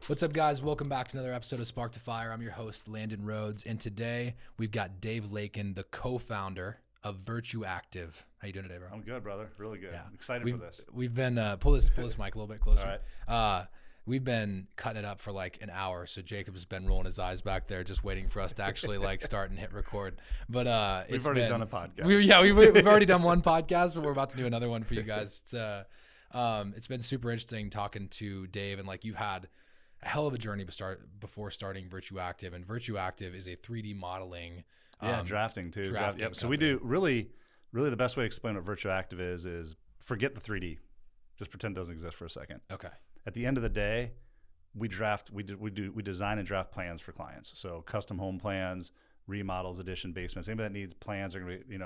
What's up, guys? Welcome back to another episode of Spark to Fire. I'm your host, Landon Rhodes, and today we've got Dave Lakin, the co-founder of VirtuActive. How you doing today, bro? I'm good, brother. Really good. Yeah. I'm excited for this. We've been pull this mic a little bit closer. All right. We've been cutting it up for like an hour, so Jacob's been rolling his eyes back there, just waiting for us to actually like start and hit record. But we've already done a podcast. We've already done one podcast, but we're about to do another one for you guys. It's been super interesting talking to Dave, and like you've had a hell of a journey before starting VirtuActive, and VirtuActive is a 3D modeling. Drafting too. Yep. So we do really the best way to explain what VirtuActive is forget the 3D. Just pretend it doesn't exist for a second. Okay. At the end of the day, we design and draft plans for clients. So custom home plans, remodels, addition, basements. Anybody that needs plans are going to be,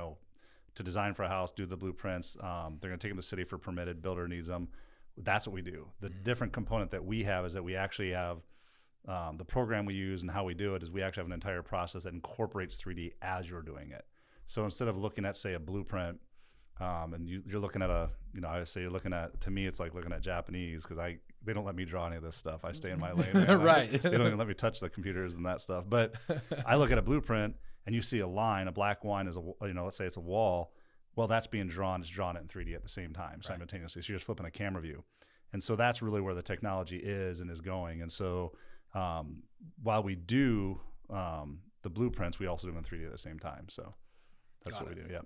to design for a house, do the blueprints. They're going to take them to the city for permitted. Builder needs them. That's what we do. The different component that we have is that we actually have the program we use, and how we do it is we actually have an entire process that incorporates 3D as you're doing it. So instead of looking at, say, a blueprint, and you're looking at I would say you're looking at, to me, it's like looking at Japanese, because they don't let me draw any of this stuff. I stay in my lane. Right. They don't even let me touch the computers and that stuff. But I look at a blueprint and you see a line, a black line is let's say it's a wall. Well, that's being drawn. It's drawn it in 3D at the same time, simultaneously. So you're just flipping a camera view. And so that's really where the technology is and is going. And so while we do the blueprints, we also do them in 3D at the same time. So that's what we do. Yeah.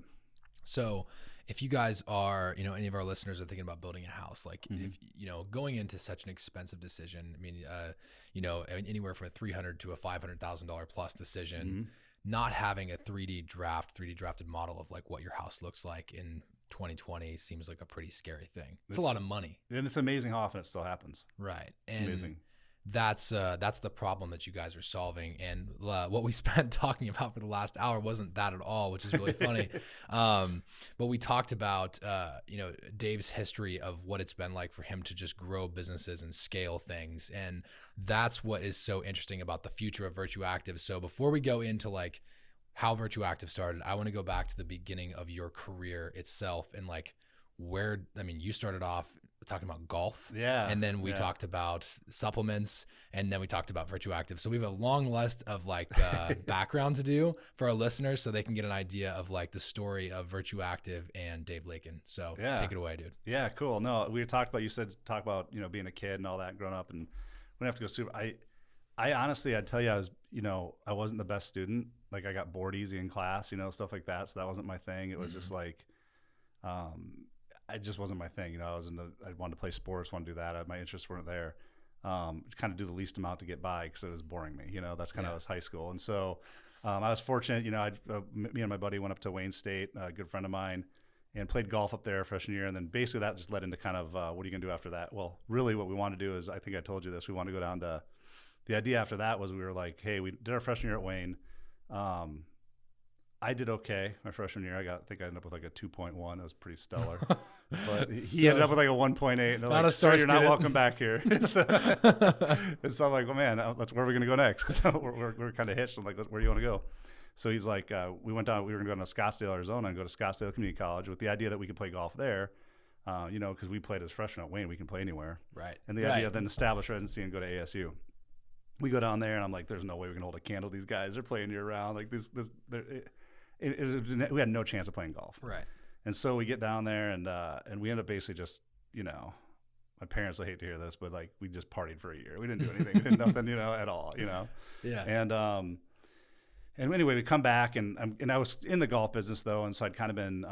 So if you guys are, any of our listeners are thinking about building a house, like if, going into such an expensive decision, I mean, anywhere from a $300,000 to a $500,000 plus decision, not having a 3D drafted model of like what your house looks like in 2020 seems like a pretty scary thing. It's a lot of money. And it's amazing how often it still happens. Right. It's amazing. That's the problem that you guys are solving, and what we spent talking about for the last hour wasn't that at all, which is really funny. But we talked about Dave's history of what it's been like for him to just grow businesses and scale things, and that's what is so interesting about the future of VirtuActive. So before we go into like how VirtuActive started, I want to go back to the beginning of your career itself, and like you started off talking about golf, and then we talked about supplements, and then we talked about VirtuActive. So we have a long list of like background to do for our listeners, so they can get an idea of like the story of VirtuActive and Dave Lakin. So take it away, dude. Yeah, cool. No, we talked about, talk about being a kid and all that, growing up, and we don't have to go super. I honestly, I'd tell you, I wasn't the best student. Like I got bored easy in class, stuff like that. So that wasn't my thing. It was just like, it just wasn't my thing. I wanted to play sports, wanted to do that. My interests weren't there. Kind of do the least amount to get by because it was boring me. That's kind of was high school. And so I was fortunate. Me and my buddy went up to Wayne State, a good friend of mine, and played golf up there freshman year. And then basically that just led into kind of what are you going to do after that? Well, really what we want to do is, I think I told you this, we want to go down to, the idea after that was we were like, hey, we did our freshman year at Wayne. I did okay my freshman year. I think I ended up with like a 2.1. It was pretty stellar. But he ended up with like a 1.8. And they're like, sir, you're not welcome back here. so I'm like, well, man, where are we going to go next? Because we're kind of hitched. I'm like, where do you want to go? So he's like, we were going to go to Scottsdale, Arizona, and go to Scottsdale Community College with the idea that we could play golf there. Because we played as freshmen at Wayne, we can play anywhere. Right. And the idea then establish residency and go to ASU. We go down there, and I'm like, there's no way we can hold a candle to these guys. They're playing year round. Like we had no chance of playing golf. Right. And so we get down there, and we end up basically just, my parents, I hate to hear this, but like we just partied for a year. We didn't do anything. We did nothing, at all, Yeah. And anyway, we come back, and I was in the golf business though, and so I'd kind of been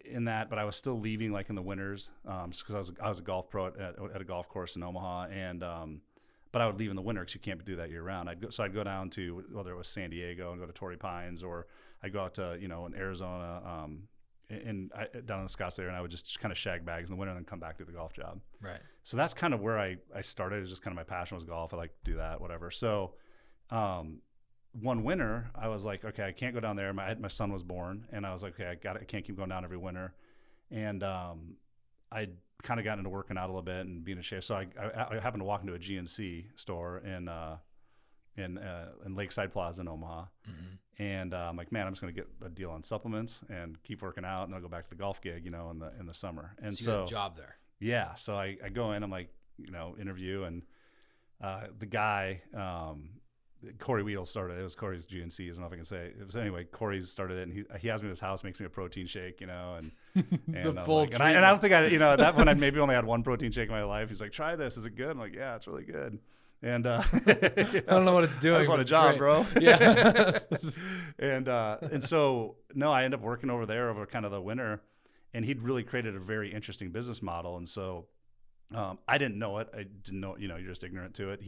in that, but I was still leaving like in the winters, because I was a golf pro at a golf course in Omaha, and but I would leave in the winter because you can't do that year round. I'd go down to, whether it was San Diego and go to Torrey Pines, or I'd go out to, in Arizona, down in the Scottsdale, and I would just kind of shag bags in the winter and then come back to the golf job. Right. So that's kind of where I started. It was just kind of my passion was golf. I like to do that, whatever. So one winter I was like, okay, I can't go down there. My son was born, and I was like, okay, I can't keep going down every winter. And I kind of gotten into working out a little bit and being in shape. So I happened to walk into a GNC store in Lakeside Plaza in Omaha. And I'm like, man, I'm just going to get a deal on supplements and keep working out, and then I'll go back to the golf gig, in the summer. And so you got a job there. Yeah. So I go in, I'm like, interview, and the guy, Corey Wheatle started it. It was Corey's GNC. I don't know if I can say it. It was anyway. Corey started it, and he has me at his house, makes me a protein shake, and The full like, and I don't think at that point I maybe only had one protein shake in my life. He's like, try this. Is it good? I'm like, yeah, it's really good. And I don't know what it's doing. I just want a job, great. bro. Yeah. and so no, I ended up working over there over kind of the winter, and he'd really created a very interesting business model. And so I didn't know it. I didn't know. You're just ignorant to it.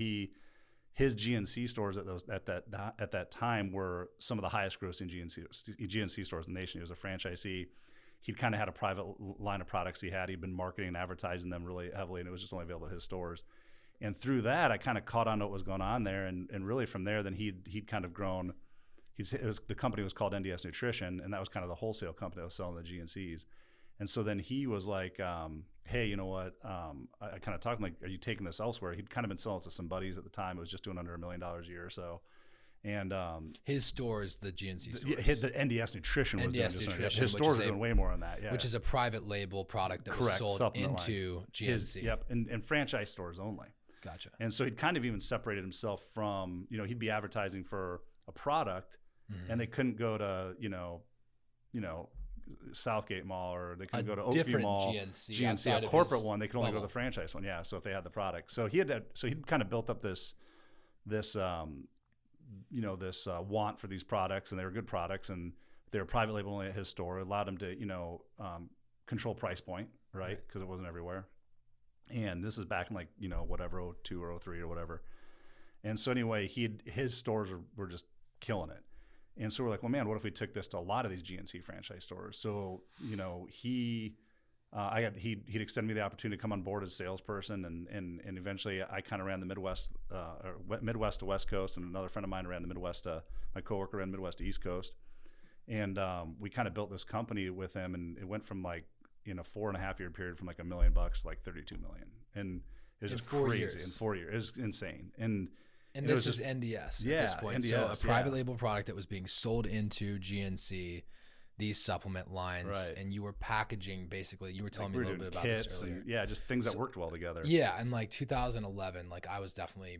His GNC stores at that time were some of the highest grossing GNC stores in the nation. He was a franchisee. He'd kind of had a private line of products he'd been marketing and advertising them really heavily, and it was just only available at his stores. And through that, I kind of caught on to what was going on there, and really from there, then he'd kind of grown. The company was called NDS Nutrition, and that was kind of the wholesale company that was selling the GNCs. And so then he was like, hey, you know what? I kind of talked to him, like, are you taking this elsewhere? He'd kind of been selling it to some buddies at the time. It was just doing under $1 million a year or so. And his stores, the GNC stores. The NDS Nutrition was NDS doing Nutrition, his stores are doing way more than that. Yeah. Which is a private label product that was sold into GNC. Yep, and franchise stores only. Gotcha. And so he'd kind of even separated himself from, he'd be advertising for a product, and they couldn't go to, Southgate Mall, or they couldn't go to Oakview Mall. GNC, a corporate one. They could only go to the franchise one. Yeah. So if they had the product, so he'd kind of built up this want for these products, and they were good products, and they were private label only at his store. It allowed him to control price point, right? Because it wasn't everywhere. And this is back in whatever 02 or 03 or whatever. And so anyway, his stores were just killing it. And so we're like, well, man, what if we took this to a lot of these GNC franchise stores? So he'd extend me the opportunity to come on board as a salesperson, and eventually I kind of ran the Midwest to West Coast, and another friend of mine ran the Midwest. My coworker ran Midwest to East Coast, and we kind of built this company with him, and it went from in a 4.5 year period from $1 million to like $32 million, and it was just crazy in 4 years. It was insane, and this is NDS at this point. NDS, so a private label product that was being sold into GNC, these supplement lines, right. And you were packaging, basically, you were telling me a little bit about this earlier. Just things that worked well together. Yeah, and 2011, I was definitely,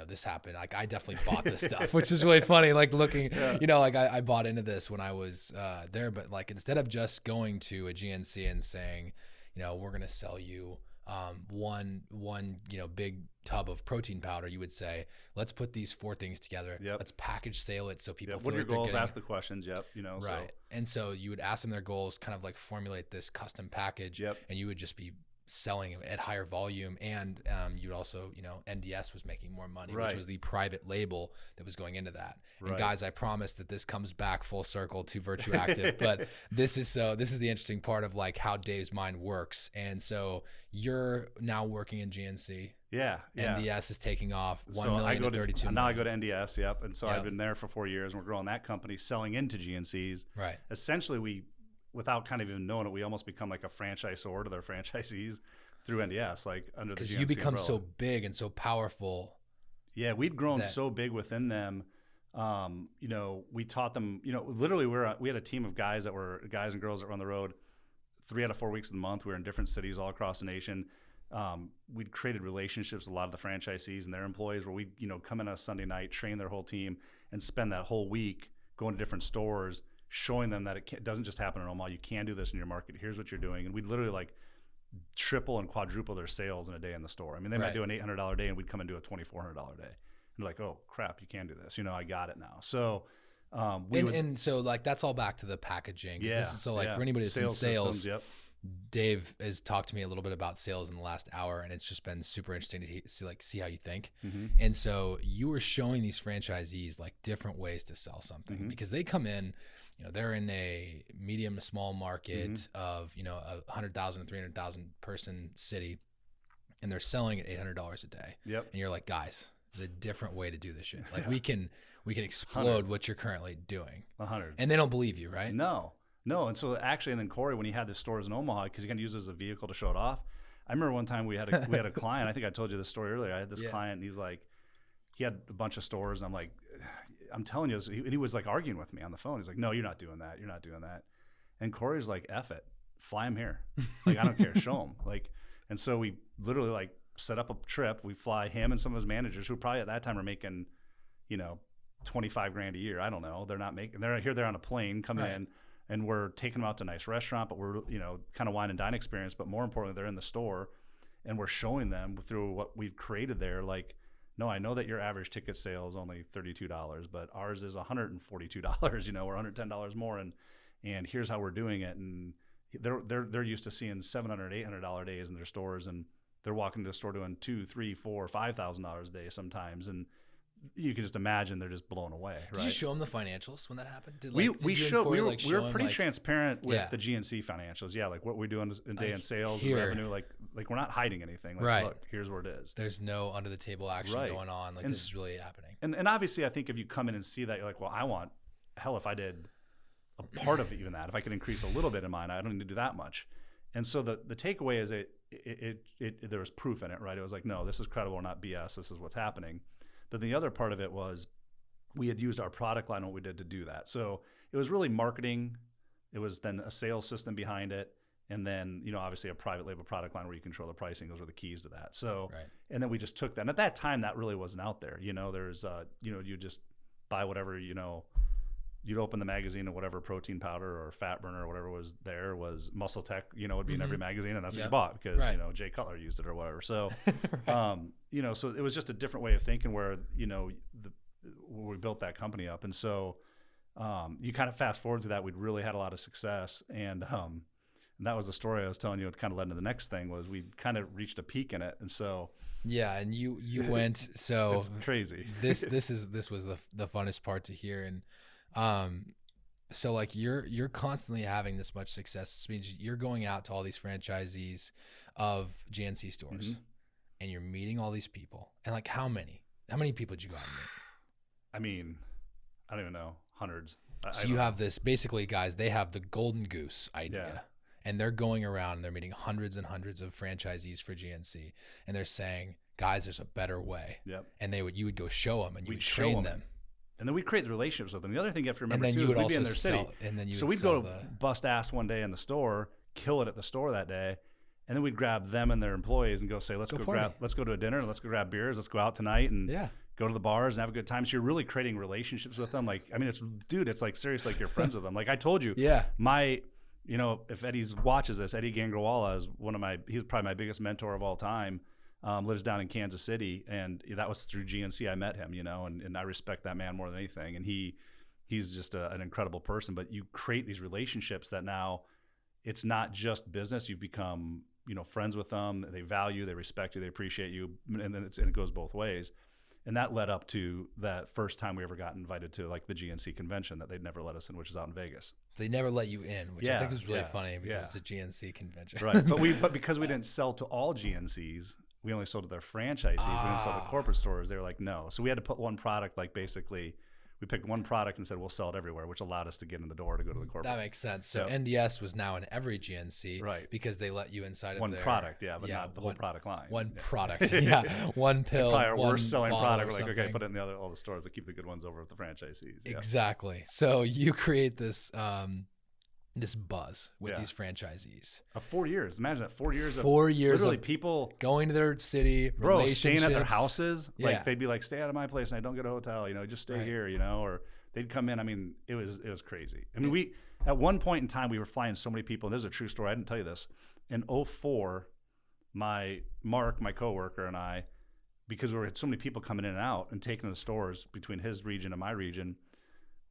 this happened. I definitely bought this stuff, which is really funny. Looking, I bought into this when I was there, but instead of just going to a GNC and saying, we're going to sell you one big tub of protein powder, you would say, let's put these 4 things together. Yep. Let's package sale it so people. What are your goals? Ask the questions. Yep. Right. So. And so you would ask them their goals, kind of formulate this custom package. Yep. And you would just be selling at higher volume, and you'd also, NDS was making more money, right. Which was the private label that was going into that. Right. And guys, I promise that this comes back full circle to VirtuActive, but this is the interesting part of how Dave's mind works. And so you're now working in GNC. Yeah. NDS is taking off 1 so million to 32 million. Now I go to NDS. Yep. And so I've been there for 4 years, and we're growing that company, selling into GNCs. Right. Essentially, without kind of even knowing it, we almost become like a franchisor to their franchisees through NDS, under the GNC because you become umbrella. so big and so powerful. Yeah, we'd grown so big within them. We taught them. Literally, we had a team of guys and girls that were on the road 3 out of 4 weeks of the month. We were in different cities all across the nation. We'd created relationships with a lot of the franchisees and their employees, where we'd come in on a Sunday night, train their whole team, and spend that whole week going to different stores, showing them that it doesn't just happen in Omaha. You can do this in your market. Here's what you're doing. And we'd literally triple and quadruple their sales in a day in the store. I mean, they might do an $800 day, and we'd come and do a $2,400 day. And they're like, oh crap, you can do this. I got it now. So, so that's all back to the packaging. Yeah. For anybody that's in sales, systems, yep. Dave has talked to me a little bit about sales in the last hour, and it's just been super interesting to see how you think. Mm-hmm. And so you were showing these franchisees different ways to sell something, mm-hmm. because they come in, they're in a medium to small market mm-hmm. of, 100,000 to 300,000 person city, and they're selling at $800 a day. Yep. And you're like, guys, there's a different way to do this shit. We can explode what you're currently doing. 100. And they don't believe you, right? No. And so actually, and then Corey, when he had the stores in Omaha, because he kind of used it as a vehicle to show it off. I remember one time we had a client. I think I told you this story earlier. I had this client, and he's like, he had a bunch of stores, and I'm like, I'm telling you this. He was arguing with me on the phone. He's like, no, you're not doing that. You're not doing that. And Corey's like, F it, fly him here. I don't care. Show him. And so we literally set up a trip. We fly him and some of his managers who probably at that time are making, 25 grand a year. I don't know. They're not making, they're on a plane coming in, and we're taking them out to a nice restaurant, but we're, kind of wine and dine experience. But more importantly, they're in the store and we're showing them through what we've created there. Like, no, I know that your average ticket sale is only $32, but ours is $142, or $110 more. And here's how we're doing it. And they're used to seeing $700, $800 days in their stores, and they're walking to the store doing $2,000, $3,000, $4,000, $5,000 a day sometimes. And you can just imagine they're just blown away. Right? Did you show them the financials when that happened? We were pretty transparent with the GNC financials. Yeah, like what we're doing in day in sales and revenue. Like we're not hiding anything. Like, look, here's where it is. There's no under the table action going on. Like, this is really happening. And obviously, I think if you come in and see that, you're like, well, I want, hell, if I did a part of even that, if I could increase a little bit in mine, I don't need to do that much. And so the takeaway is there was proof in it, right? It was like, no, this is credible, not BS. This is what's happening. But the other part of it was we had used our product line, what we did to do that. So it was really marketing. It was then a sales system behind it. And then, obviously a private label product line where you control the pricing. Those were the keys to that. So, and then we just took that. And at that time, that really wasn't out there. There's, you just buy whatever, you'd open the magazine and whatever protein powder or fat burner or whatever was there was Muscle Tech, would be in every magazine, and that's what you bought because, Jay Cutler used it or whatever. So, so it was just a different way of thinking where, we built that company up. And so you kind of fast forward to that, we'd really had a lot of success. And that was the story I was telling you. It kind of led to the next thing was we kind of reached a peak in it. And so, yeah. And you went, so it's crazy. this was the funnest part to hear. And, so like you're constantly having this much success. This means you're going out to all these franchisees of GNC stores and you're meeting all these people. And like, how many people did you go out and meet? I mean, I don't even know, hundreds. So you have this, basically guys, they have the golden goose idea and they're going around and they're meeting hundreds and hundreds of franchisees for GNC. And they're saying, guys, there's a better way. Yep. And you would go show them and you would train them. And then we'd create the relationships with them. The other thing you have to remember, and then too, you would is we'd also be in their sell, city. and then you so would we'd go to bust ass one day in the store, kill it at the store that day, and then we'd grab them and their employees and go say, let's go to a dinner, let's go grab beers, let's go out tonight and go to the bars and have a good time. So you're really creating relationships with them. Like, I mean, it's like seriously, like you're friends with them. Like I told you, if Eddie's watches this, Eddie Gangrawala is he's probably my biggest mentor of all time. Lives down in Kansas City, and that was through GNC I met him, and I respect that man more than anything. And he's just an incredible person. But you create these relationships that now it's not just business. You've become, friends with them. They value, they respect you, they appreciate you, and then it goes both ways. And that led up to that first time we ever got invited to like the GNC convention that they'd never let us in, which is out in Vegas. They never let you in, which I think was really funny because it's a GNC convention. Right. But because we didn't sell to all GNCs, we only sold to their franchisees. We didn't sell to corporate stores. They were like, no. So we had to put one product, like basically we picked one product and said, we'll sell it everywhere, which allowed us to get in the door to go to the corporate. That makes sense. So NDS was now in every GNC, right? Because they let you inside of one product, but not the whole product line. One product, one pill. Probably our worst selling product. We're like, okay, put it in all the stores, but keep the good ones over at the franchisees. Exactly. So you create this this buzz with these franchisees. 4 years. Imagine that. 4 years. 4 years literally of people going to their city, bro, staying at their houses. Like they'd be like, stay out of my place and I don't get a hotel, just stay here, or they'd come in. I mean, it was crazy. I mean, we at one point in time we were flying so many people, and this is a true story. I didn't tell you this. In 2004, my coworker and I, because we had so many people coming in and out and taking the stores between his region and my region,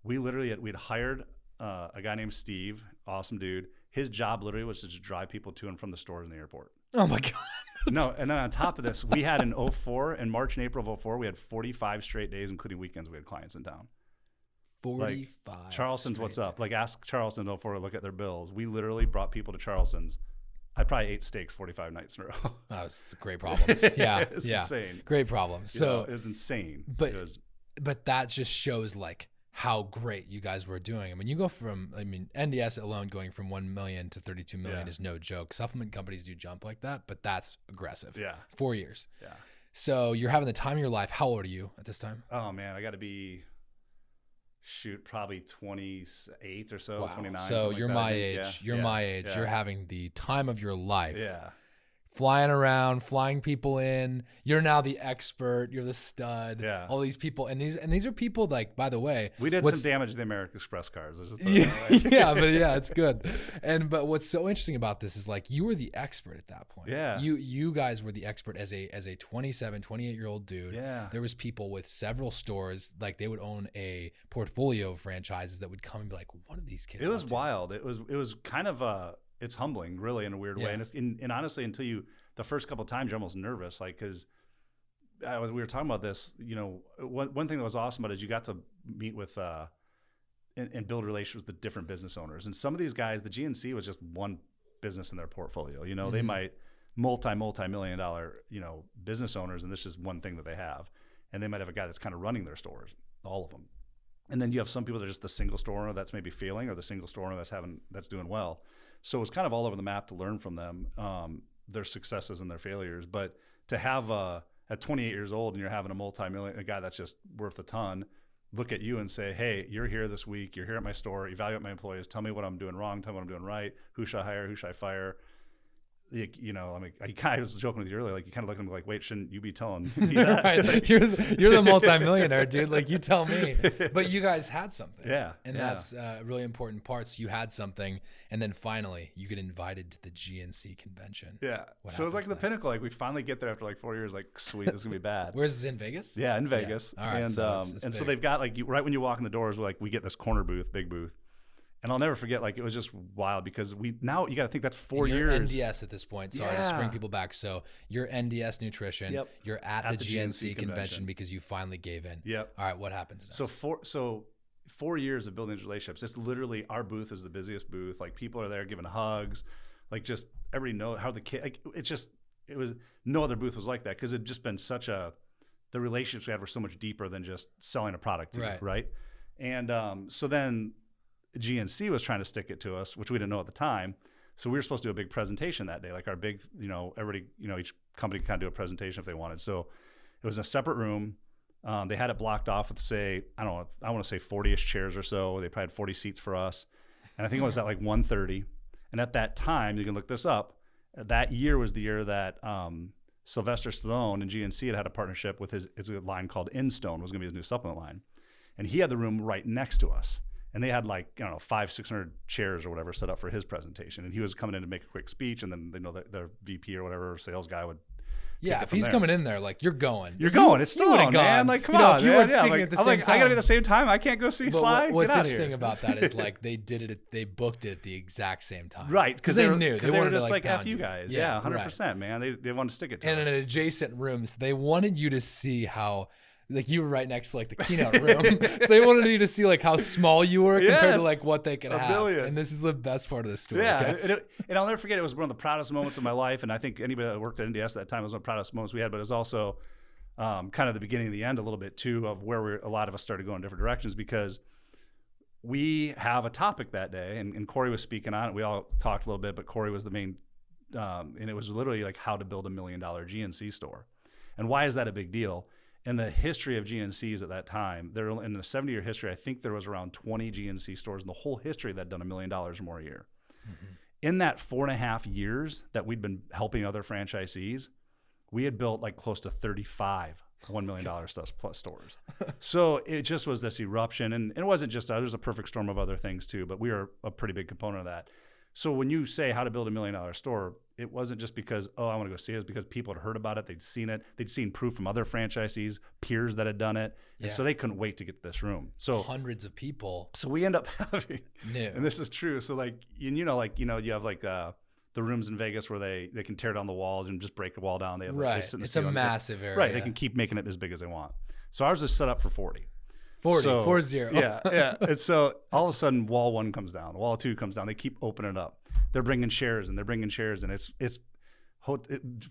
we'd hired a guy named Steve, awesome dude. His job literally was to just drive people to and from the stores in the airport. Oh my God. No, and then on top of this, we had in March and April of 2004, we had 45 straight days, including weekends, we had clients in town. 45. Like, Charleston's what's up? Like ask Charleston before we look at their bills. We literally brought people to Charleston's. I probably ate steaks 45 nights in a row. That was great problems. Yeah. It's insane. Great problems. So it was insane. But that just shows like how great you guys were doing. I mean, you go from, NDS alone going from 1 million to 32 million is no joke. Supplement companies do jump like that, but that's aggressive. Yeah. 4 years. Yeah. So you're having the time of your life. How old are you at this time? Oh man, I got to be, probably 28 or so, wow. 29. So you're like my age. You're my age. Yeah. You're having the time of your life. Yeah. flying around, flying people in. You're now the expert. You're the stud. Yeah. All these people, and these are people like, by the way, we did some damage to the American Express cars. Yeah, it's good. But what's so interesting about this is like you were the expert at that point. Yeah. You guys were the expert as a 27, 28-year-old dude. Yeah. There was people with several stores, like they would own a portfolio of franchises that would come and be like, what are these kids? It was wild. It was kind of it's humbling, really, in a weird way. And honestly, until the first couple of times, you're almost nervous, like, because we were talking about this. You know, one thing that was awesome about it is you got to meet with and build relationships with the different business owners. And some of these guys, the GNC was just one business in their portfolio. You know, they might multi-million dollar, you know, business owners, and this is one thing that they have. And they might have a guy that's kind of running their stores, all of them. And then you have some people that are just the single store owner that's maybe failing, or the single store owner that's doing well. So it was kind of all over the map to learn from them, their successes and their failures. But to have at 28 years old and you're having a guy that's just worth a ton, look at you and say, hey, you're here this week. You're here at my store. Evaluate my employees. Tell me what I'm doing wrong. Tell me what I'm doing right. Who should I hire? Who should I fire? You know, I mean, I was joking with you earlier. Like, you kind of look at me like, wait, shouldn't you be telling me that? Right. You're the multimillionaire, dude. Like, you tell me. But you guys had something. Yeah. And that's a really important part. So you had something, and then finally you get invited to the GNC convention. Yeah. So it was like the pinnacle. Like, we finally get there after like 4 years. Like, sweet, this is gonna be bad. Where's this, in Vegas? Yeah, in Vegas. Yeah. All right. And so they've got, like, right when you walk in the doors, we get this corner booth, big booth. And I'll never forget, like, it was just wild because now you got to think that's 4 years. NDS at this point. Sorry to bring people back. So you're NDS Nutrition. Yep. You're at the GNC convention because you finally gave in. Yep. All right. What happens next? So 4 years of building these relationships. It's literally, our booth is the busiest booth. Like, people are there giving hugs. Like, just everybody knows how the kid. Like, it was no other booth was like that because it'd just been the relationships we had were so much deeper than just selling a product to you, right? And so then GNC was trying to stick it to us, which we didn't know at the time. So we were supposed to do a big presentation that day, like our big, you know, everybody, you know, each company could kind of do a presentation if they wanted. So it was in a separate room. They had it blocked off with, say, I don't know, I want to say 40-ish chairs or so. They probably had 40 seats for us. And I think it was at like 1:30. And at that time, you can look this up, that year was the year that Sylvester Stallone and GNC had a partnership with it's a line called Grindstone, was going to be his new supplement line. And he had the room right next to us. And they had, like, I don't know, 500-600 chairs or whatever set up for his presentation. And he was coming in to make a quick speech, and then, you know, their VP or whatever sales guy would. Yeah, if he's coming in there, like, you're going. You're going. It's still on, man. Like, come on. If you weren't speaking at the same time. I got to be at the same time. I can't go see Sly. What's interesting about that is, like, they booked it at the exact same time. Right. Because they knew. They were just like, F you guys. Yeah, 100%, right. man. They wanted to stick it to us. And in adjacent rooms, they wanted you to see how, like, you were right next to, like, the keynote room. So they wanted you to see, like, how small you were compared to, like, what they could have. Billion. And this is the best part of the story. Yeah. And I'll never forget, it was one of the proudest moments of my life. And I think anybody that worked at NDS at that time, was one of the proudest moments we had. But it was also kind of the beginning and the end a little bit, too, of where a lot of us started going in different directions, because we have a topic that day. And Corey was speaking on it. We all talked a little bit, but Corey was the main. And it was literally like how to build $1 million GNC store. And why is that a big deal? In the history of GNCs at that time, in the 70-year history, I think there was around 20 GNC stores in the whole history that had done $1 million or more a year. Mm-hmm. In that 4.5 years that we'd been helping other franchisees, we had built like close to 35 $1 million plus stores. So it just was this eruption. And it wasn't just us. There's a perfect storm of other things too, but we were a pretty big component of that. So when you say how to build $1 million store, it wasn't just because, I want to go see it. It's because people had heard about it. They'd seen it. They'd seen proof from other franchisees, peers that had done it. Yeah. And so they couldn't wait to get to this room. So hundreds of people. So we end up having, and this is true. So like, you have like the rooms in Vegas where they can tear down the walls and just break a wall down. They have it's a massive area. Right. They can keep making it as big as they want. So ours is set up for 40. 40. Yeah. And so all of a sudden, wall 1 comes down, wall 2 comes down. They keep opening it up. They're bringing chairs, and it's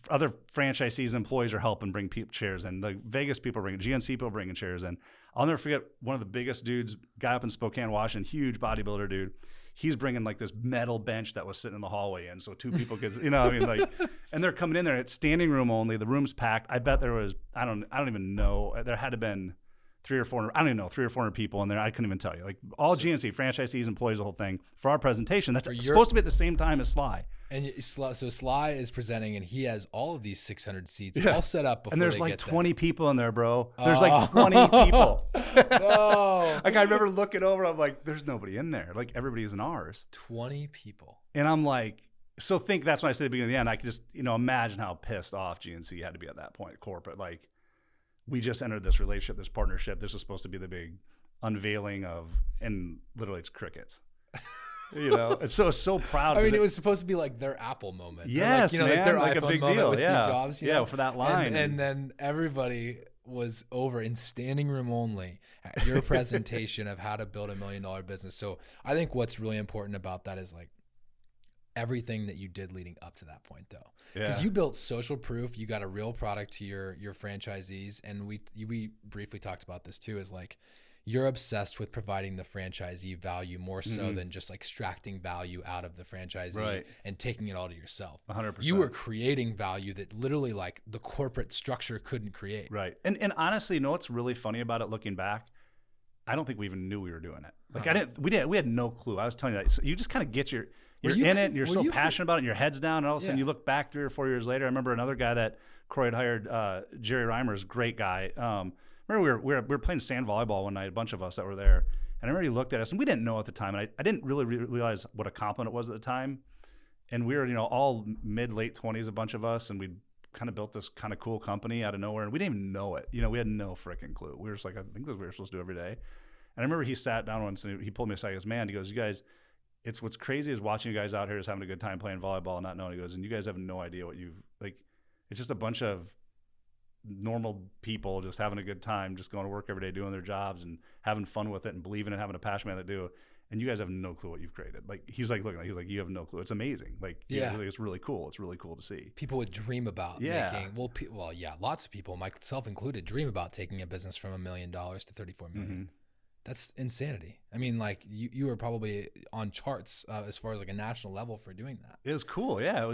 other franchisees, employees are helping bring chairs in. The Vegas people bringing, GNC people bringing chairs in. I'll never forget one of the biggest dudes, guy up in Spokane, Washington, huge bodybuilder dude. He's bringing like this metal bench that was sitting in the hallway, and so 2 people could, and they're coming in there. It's standing room only. The room's packed. I bet there was, I don't even know. There had to have been 300 or 400, I don't even know, 300 or 400 people in there. I couldn't even tell you. Like all GNC, franchisees, employees, the whole thing. For our presentation, that's supposed to be at the same time as Sly. And so Sly is presenting, and he has all of these 600 seats Yeah. all set up before And there's they like get 20 there. people in there, bro. There's like 20 people. No. Like I remember looking over, I'm like, there's nobody in there. Like everybody's in ours. 20 people. And I'm like, so think that's when I say at the beginning of the end, I could just, imagine how pissed off GNC had to be at that point, corporate. Like we just entered this relationship, this partnership. This is supposed to be the big unveiling of, and literally it's crickets. And so proud. I mean, it was supposed to be like their Apple moment. Yes, like, man, like their like iPhone a big moment deal. with Steve Jobs. For that line. And then everybody was over in standing room only at your presentation of how to build $1 million business. So I think what's really important about that is like everything that you did leading up to that point, though, because you built social proof. You got a real product to your franchisees, and we briefly talked about this too. Is like, you're obsessed with providing the franchisee value more so than just like extracting value out of the franchisee and taking it all to yourself. 100%. You were creating value that literally like the corporate structure couldn't create. Right. And honestly, what's really funny about it looking back? I don't think we even knew we were doing it. Like we had no clue. I was telling you that. So you just kind of get you're in it and you're so passionate about it and your head's down, and all of a sudden you look back 3 or 4 years later. I remember another guy that Croy had hired, Jerry Reimers, great guy. Remember we were playing sand volleyball one night, a bunch of us that were there. And I remember he looked at us, and we didn't know at the time. And I didn't really realize what a compliment it was at the time. And we were, all mid, late 20s, a bunch of us. And we kind of built this kind of cool company out of nowhere. And we didn't even know it. We had no freaking clue. We were just like, I think this is what we were supposed to do every day. And I remember he sat down once and he pulled me aside. He goes, man, he goes, you guys, it's what's crazy is watching you guys out here just having a good time playing volleyball and not knowing. He goes, and you guys have no idea what you've, like, it's just a bunch of normal people just having a good time, just going to work every day, doing their jobs and having fun with it and believing in having a passion behind it to do. And you guys have no clue what you've created. Like he's like, looking at, he's like, you have no clue. It's amazing. Like, it's really cool. It's really cool to see. People would dream about making, lots of people, myself included, dream about taking a business from $1 million to 34 million. Mm-hmm. That's insanity. I mean, like you were probably on charts as far as like a national level for doing that. It was cool. Yeah.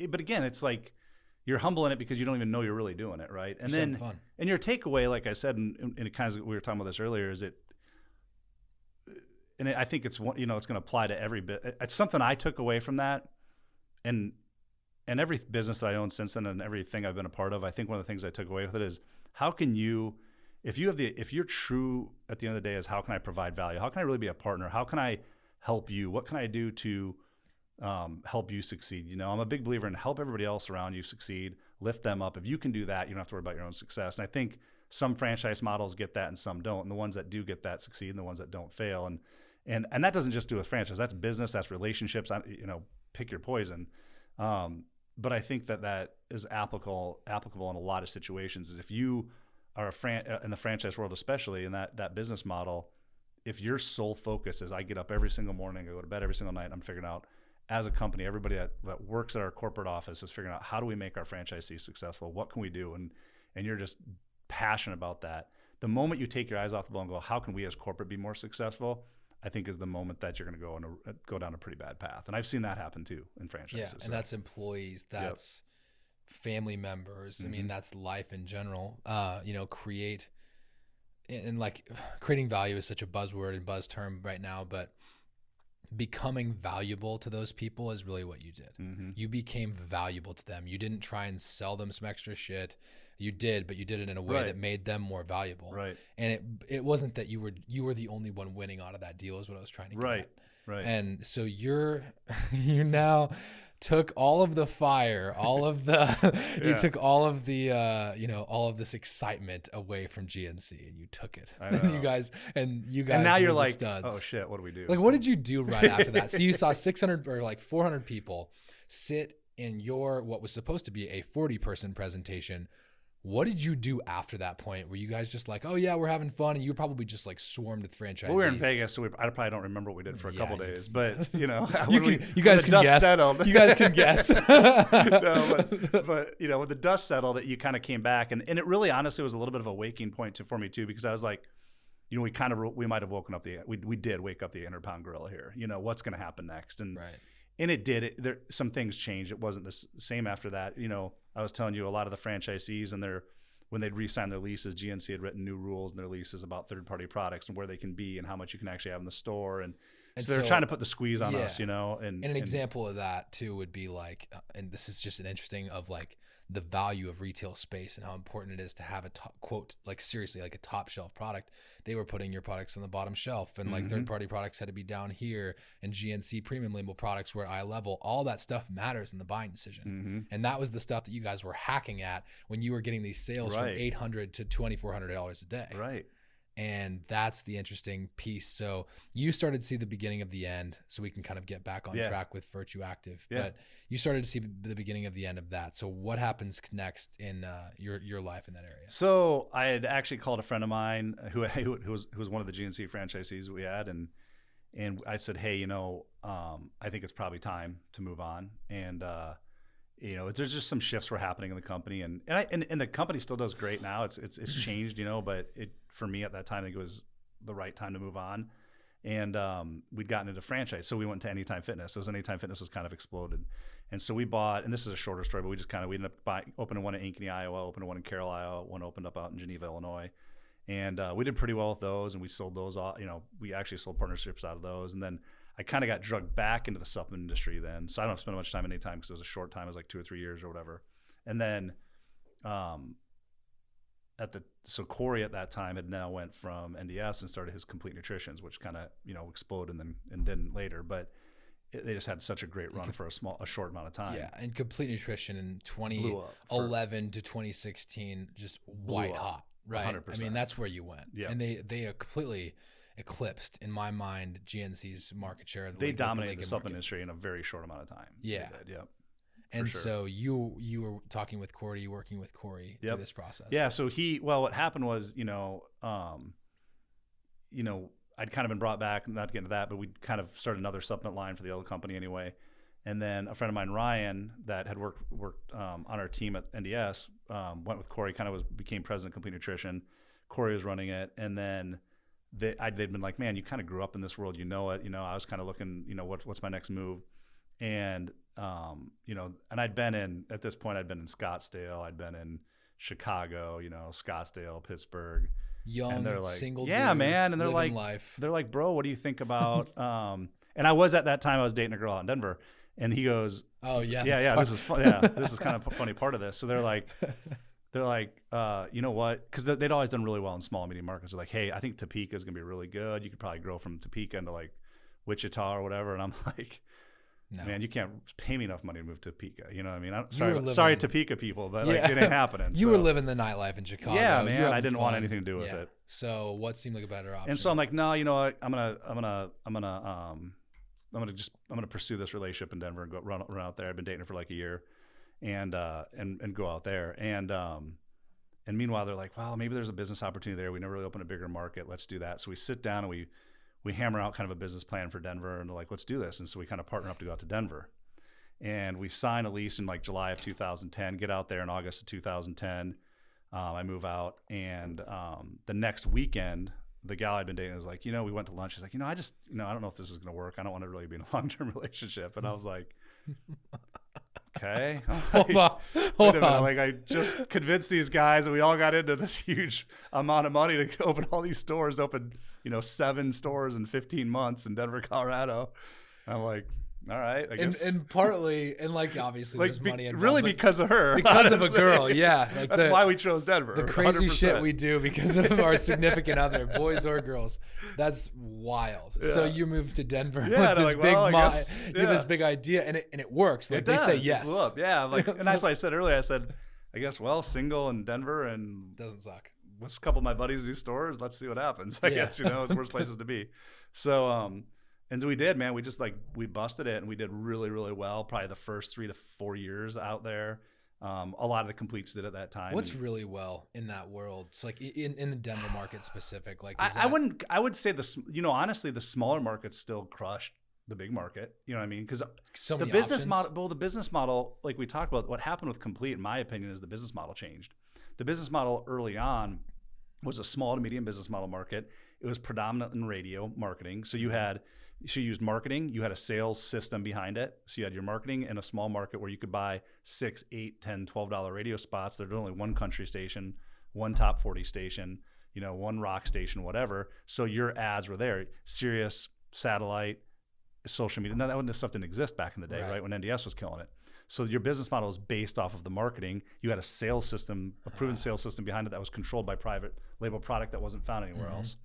But again, it's like, you're humble in it because you don't even know you're really doing it, right? And then, fun. And your takeaway, like I said, and it kind of, we were talking about this earlier, is I think it's it's going to apply to every bit. It's something I took away from that, and every business that I own since then, and everything I've been a part of. I think one of the things I took away with it is how can you, if you're true at the end of the day, is how can I provide value? How can I really be a partner? How can I help you? What can I do to help you succeed? I'm a big believer in help everybody else around you succeed, lift them up. If you can do that, you don't have to worry about your own success. And I think some franchise models get that and some don't. And the ones that do get that succeed, and the ones that don't fail. And that doesn't just do with franchise. That's business. That's relationships. Pick your poison. But I think that is applicable in a lot of situations. Is if you are in the franchise world, especially in that business model, if your sole focus is I get up every single morning, I go to bed every single night, and I'm figuring out, as a company, everybody that works at our corporate office is figuring out how do we make our franchisees successful? What can we do? And you're just passionate about that. The moment you take your eyes off the ball and go, how can we as corporate be more successful? I think is the moment that you're going to go down a pretty bad path. And I've seen that happen too in franchises. Yeah, and that's employees, that's family members. Mm-hmm. I mean, that's life in general. Creating value is such a buzzword and buzz term right now, but becoming valuable to those people is really what you did. Mm-hmm. You became valuable to them. You didn't try and sell them some extra shit. You did, but you did it in a way that made them more valuable. Right. And it wasn't that you were the only one winning out of that deal is what I was trying to get at. Right. And so you now took all of the fire, all of the you took all of the all of this excitement away from GNC, and you took it. And you guys and now you're like, studs. Oh shit, what do we do? Like, what did you do right after that? So you saw 600 or like 400 people sit in your what was supposed to be a 40-person presentation. What did you do after that point? Were you guys just like, oh yeah, we're having fun, and you were probably just like swarmed with franchisees? Well, we were in Vegas, so I probably don't remember what we did for a couple days, but you guys can guess. You guys can guess. No, but when the dust settled, you kind of came back, and it really, honestly, was a little bit of a waking point for me too, because I was like, we might have woken up we did wake up the 800-pound gorilla here. What's going to happen next? And right. And it did. Some things changed. It wasn't the same after that. I was telling you, a lot of the franchisees and when they'd re-sign their leases, GNC had written new rules in their leases about third-party products and where they can be and how much you can actually have in the store. And And So they're trying to put the squeeze on us, you know. And an example of that too would be like, and this is just an interesting of like the value of retail space and how important it is to have a top, quote, like seriously, like a top shelf product. They were putting your products on the bottom shelf, and like third party products had to be down here, and GNC premium label products were at eye level. All that stuff matters in the buying decision. And that was the stuff that you guys were hacking at when you were getting these sales from $800 to $2,400 a day. Right. And that's the interesting piece. So you started to see the beginning of the end, so we can kind of get back on track with VirtuActive. But you started to see the beginning of the end of that. So what happens next in your life in that area? So I had actually called a friend of mine who was one of the GNC franchisees we had, and I said, hey, you know, I think it's probably time to move on. And you know, there's just some shifts were happening in the company, and the company still does great now. It's changed, you know, but for me at that time, I think it was the right time to move on. And we'd gotten into franchise, so we went to Anytime Fitness. So Anytime Fitness was kind of exploded, and so we bought. And this is a shorter story, but we ended up opening one in Ankeny, Iowa, opened one in Carroll, Iowa, one opened up out in Geneva, Illinois, and we did pretty well with those. And we sold those off. You know, we actually sold partnerships out of those, and then I kind of got drugged back into the supplement industry then. So I don't spend much time in Anytime because it was a short time. It was like 2 or 3 years or whatever. And then so Corey at that time had now went from NDS and started his Complete Nutritions, which kind of, you know, exploded and didn't later. But they just had such a great run for a short amount of time. Yeah, and Complete Nutrition in 2011 to 2016, just white hot, right? 100%. I mean, that's where you went. Yeah. And they completely eclipsed, in my mind, GNC's market share. They dominated the supplement industry in a very short amount of time. Yeah. Yep. And so you were talking with Corey, you working with Corey through this process. Yeah. So what happened was, you know, I'd kind of been brought back, not to get into that, but we kind of started another supplement line for the old company anyway. And then a friend of mine, Ryan, that had worked on our team at NDS, went with Corey, became president of Complete Nutrition. Corey was running it. And then they'd been like, man, you kind of grew up in this world, you know it. You know, I was kind of looking, you know, what's my next move? And, you know, and at this point, I'd been in Scottsdale, I'd been in Chicago, you know, Scottsdale, Pittsburgh. Young, and they're like, single yeah, dude, man. And they're like, bro, what do you think about, and I was at that time, I was dating a girl out in Denver, and he goes, oh yeah, this is fun. Yeah. This is kind of a funny part of this. So they're like, you know what? Because they'd always done really well in small and medium markets. They're like, hey, I think Topeka is going to be really good. You could probably grow from Topeka into like Wichita or whatever. And I'm like, no. Man, you can't pay me enough money to move to Topeka. You know what I mean? Sorry, Topeka people, but like, it ain't happening. You were living the nightlife in Chicago. Yeah, man. I didn't want anything to do with it. So what seemed like a better option? And so I'm like, no, you know what? I'm gonna pursue this relationship in Denver and go run out there. I've been dating her for like a year, and go out there. And meanwhile, they're like, well, maybe there's a business opportunity there. We never really opened a bigger market. Let's do that. So we sit down and we hammer out kind of a business plan for Denver, and they're like, let's do this. And so we kind of partner up to go out to Denver, and we sign a lease in like July of 2010, get out there in August of 2010. I move out, and the next weekend, the gal I'd been dating was like, you know, we went to lunch. She's like, you know, I don't know if this is going to work. I don't want to really be in a long-term relationship. And I was like, okay. Hold on. Like, I just convinced these guys, and we all got into this huge amount of money to open all these stores, open, you know, 7 stores in 15 months in Denver, Colorado. And I'm like, all right, I guess. And partly, and like, obviously like, there's money involved. Really because of her. Because honestly. Of a girl, yeah. Like that's why we chose Denver. The crazy 100%. Shit we do because of our significant other, boys or girls. That's wild. Yeah. So you moved to Denver with this you have this big idea, and it works. Like they say yes. Yeah, like, and that's what I said earlier. I said, I guess, well, single in Denver and doesn't suck. Let's a couple of my buddies do stores. Let's see what happens. I guess, you know, it's the worst places to be. So, and so we did, man. We just we busted it, and we did really, really well. Probably the first 3 to 4 years out there. A lot of the completes did at that time. What's really well in that world? It's like in the Denver market specific. Like I would say honestly, the smaller markets still crushed the big market. You know what I mean? Because the business model, like we talked about, what happened with Complete, in my opinion, is the business model changed. The business model early on was a small to medium business model market. It was predominant in radio marketing. So you used marketing, you had a sales system behind it. So you had your marketing in a small market where you could buy $6, $8, $10, $12 radio spots. There's only one country station, one top 40 station, you know, one rock station, whatever. So your ads were there. Sirius, satellite, social media. Now that stuff didn't exist back in the day, right? When NDS was killing it. So your business model is based off of the marketing. You had a sales system, a proven sales system behind it that was controlled by private label product that wasn't found anywhere else.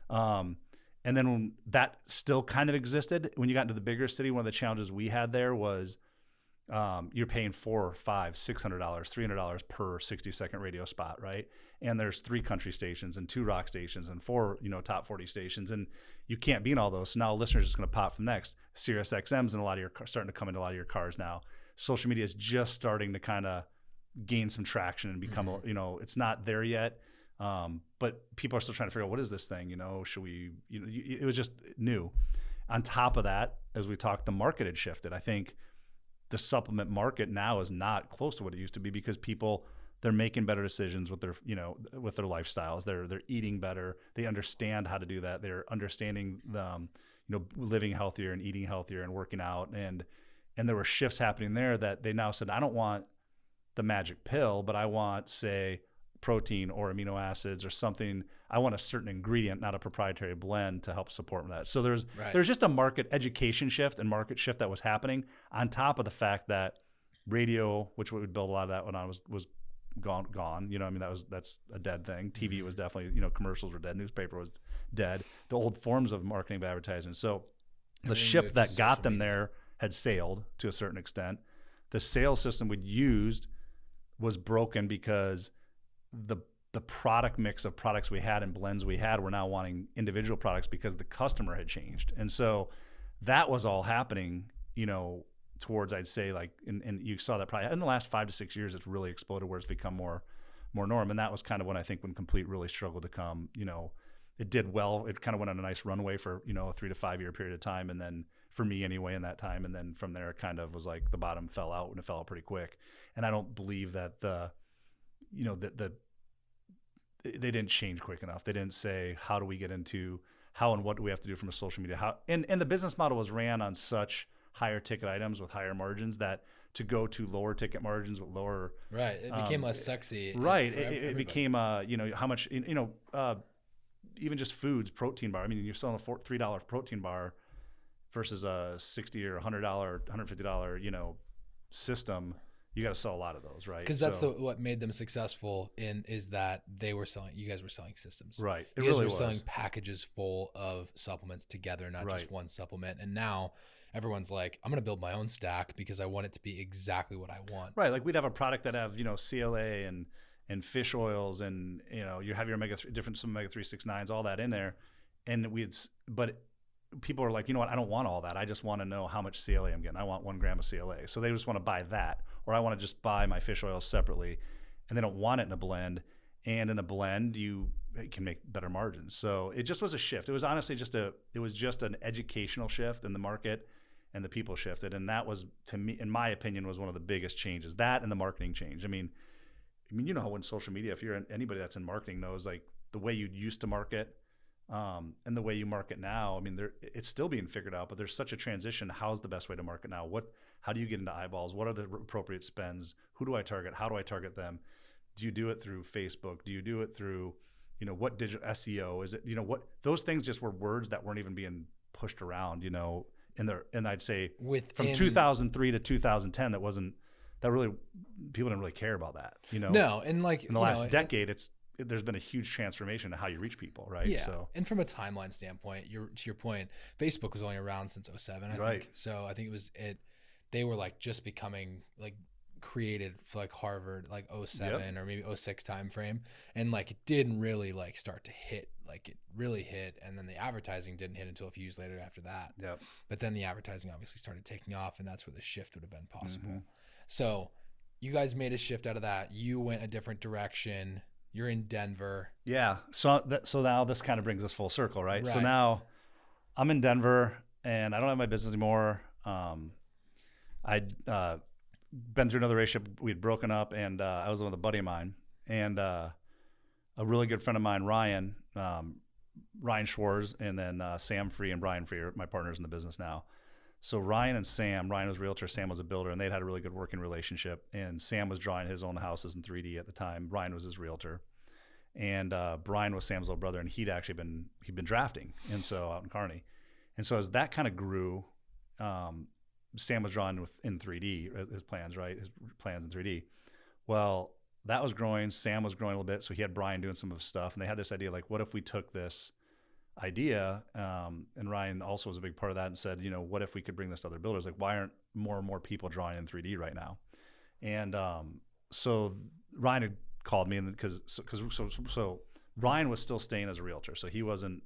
And then when that still kind of existed, when you got into the bigger city, one of the challenges we had there was you're paying $400, $500, $600, $300 per 60-second radio spot, right? And there's 3 country stations and 2 rock stations and 4, top 40 stations, and you can't be in all those. So now listeners just going to pop from next. Sirius XM's in a lot of your starting to come into a lot of your cars now. Social media is just starting to kind of gain some traction and become, it's not there yet. But people are still trying to figure out, what is this thing? Should we, it was just new. On top of that, as we talked, the market had shifted. I think the supplement market now is not close to what it used to be because they're making better decisions with their, with their lifestyles. They're eating better. They understand how to do that. They're understanding the, living healthier and eating healthier and working out. And there were shifts happening there that they now said, I don't want the magic pill, but I want, say, protein or amino acids or something. I want a certain ingredient, not a proprietary blend, to help support that. So there's just a market education shift and market shift that was happening on top of the fact that radio, which we would build a lot of that when I was gone. That's a dead thing. TV was definitely, commercials were dead. Newspaper was dead. The old forms of marketing of advertising. So the ship that got them there had sailed to a certain extent. The sales system we'd used was broken because the product mix of products we had and blends we had were now wanting individual products because the customer had changed. And so that was all happening, towards, I'd say, like, and you saw that probably in the last 5 to 6 years, it's really exploded where it's become more norm. And that was kind of when Complete really struggled to come, it did well. It kind of went on a nice runway for, a 3 to 5 year period of time. And then for me anyway, in that time. And then from there, it kind of was like the bottom fell out, and it fell out pretty quick. And I don't believe that they didn't change quick enough. They didn't say, how do we get into how and what do we have to do from a social media? And the business model was ran on such higher ticket items with higher margins that to go to lower ticket margins with lower. Right. It became less sexy. Right. It became, how much, even just foods, protein bar. I mean, you're selling a $3 protein bar versus a $60 or $100, $150, system. You got to sell a lot of those, right? Because that's what made them successful is that you guys were selling systems. Right. You guys were selling packages full of supplements together, not just one supplement. And now everyone's like, I'm going to build my own stack because I want it to be exactly what I want. Right. Like we'd have a product that have, CLA and fish oils and, you have your some omega-3, 6, 9s, all that in there. And but people are like, you know what? I don't want all that. I just want to know how much CLA I'm getting. I want 1 gram of CLA. So they just want to buy that. Or I want to just buy my fish oil separately, and they don't want it in a blend. And in a blend, you can make better margins. So it just was a shift. It was honestly just an educational shift in the market, and the people shifted. And that was, to me, in my opinion, was one of the biggest changes. That and the marketing change. I mean, how in social media, if you're anybody that's in marketing knows, like the way you used to market and the way you market now. I mean, it's still being figured out, but there's such a transition. How's the best way to market now? How do you get into eyeballs? What are the appropriate spends? Who do I target? How do I target them? Do you do it through Facebook? Do you do it through, what digital SEO? Is it, what those things just were words that weren't even being pushed around, and I'd say from 2003 to 2010, that really, people didn't really care about that, No, and like in the last decade, there's been a huge transformation in how you reach people, right? Yeah. So, and from a timeline standpoint, to your point, Facebook was only around since 2007, I think. So I think they were like just becoming like created for like Harvard, like 2007 or maybe 2006 time frame. And like it didn't really like start to hit, like it really hit. And then the advertising didn't hit until a few years later after that. Yep. But then the advertising obviously started taking off, and that's where the shift would have been possible. Mm-hmm. So you guys made a shift out of that. You went a different direction. You're in Denver. Yeah. So now this kind of brings us full circle, right? So now I'm in Denver and I don't have my business anymore. I'd been through another relationship. We'd broken up, and I was with a buddy of mine, and a really good friend of mine, Ryan Schwartz, and then Sam Free and Brian Free are my partners in the business now. So Ryan was a realtor, Sam was a builder, and they'd had a really good working relationship. And Sam was drawing his own houses in 3D at the time. Ryan was his realtor, and Brian was Sam's little brother, and he'd been drafting, and so out in Kearney. And so as that kind of grew, Sam was drawing in 3D, his plans, right? His plans in 3D. Well, that was growing. Sam was growing a little bit. So he had Brian doing some of his stuff. And they had this idea, like, what if we took this idea, and Ryan also was a big part of that, and said, you know, what if we could bring this to other builders? Like, why aren't more and more people drawing in 3D right now? And so Ryan had called me, and so Ryan was still staying as a realtor, so he wasn't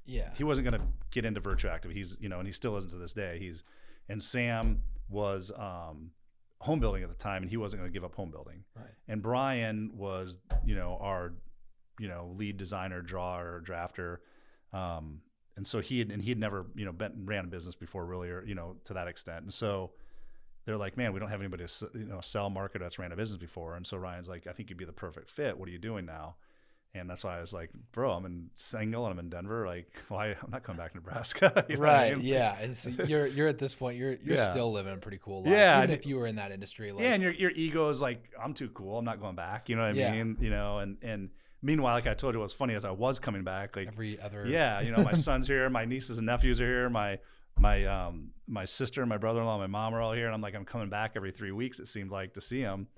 going to get into VirtuActive. He's, you know, and he still isn't to this day. And Sam was home building at the time, and he wasn't going to give up home building. Right. And Brian was, you know, our, you know, lead designer, drawer, drafter. And so he'd never, you know, ran a business before, really, or, you know, to that extent. And so they're like, man, we don't have anybody to, you know, sell, market, that's ran a business before. And so Ryan's like, I think you'd be the perfect fit. What are you doing now? And that's why I was like, bro, I'm in single and I'm in Denver. Like, why? I'm not coming back to Nebraska. You know right. I mean? Yeah. And so you're at this point, you're still living a pretty cool life. Yeah. Even if you were in that industry. Like, yeah. And your ego is like, I'm too cool. I'm not going back. You know what I mean? You know, and meanwhile, like I told you, what's funny is I was coming back, like every other. Yeah. You know, my son's here, my nieces and nephews are here. My sister, my brother-in-law, my mom are all here. And I'm like, I'm coming back every 3 weeks, it seemed like, to see him.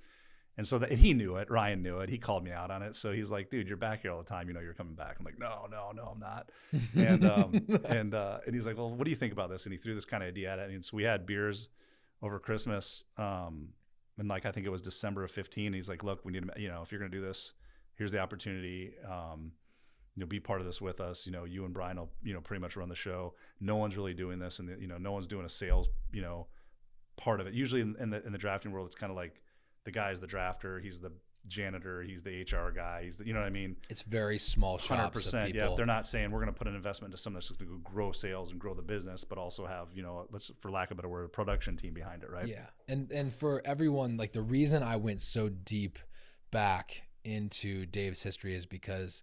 And so and he knew it. Ryan knew it. He called me out on it. So he's like, dude, you're back here all the time. You know, you're coming back. I'm like, no, I'm not. And he's like, well, what do you think about this? And he threw this kind of idea at it. And so we had beers over Christmas. And like, I think it was December of 15. He's like, look, we need to, you know, if you're going to do this, here's the opportunity. You know, be part of this with us. You know, you and Brian will, you know, pretty much run the show. No one's really doing this. And, you know, no one's doing a sales, you know, part of it. Usually in the drafting world, it's kind of like, the guy's the drafter, he's the janitor, he's the HR guy, he's the, you know what I mean? It's very small shops 100%. of people. Yeah, they're not saying we're going to put an investment into something that's going to grow sales and grow the business, but also have, you know, let's, for lack of a better word, a production team behind it, right? Yeah. And for everyone, like the reason I went so deep back into Dave's history is because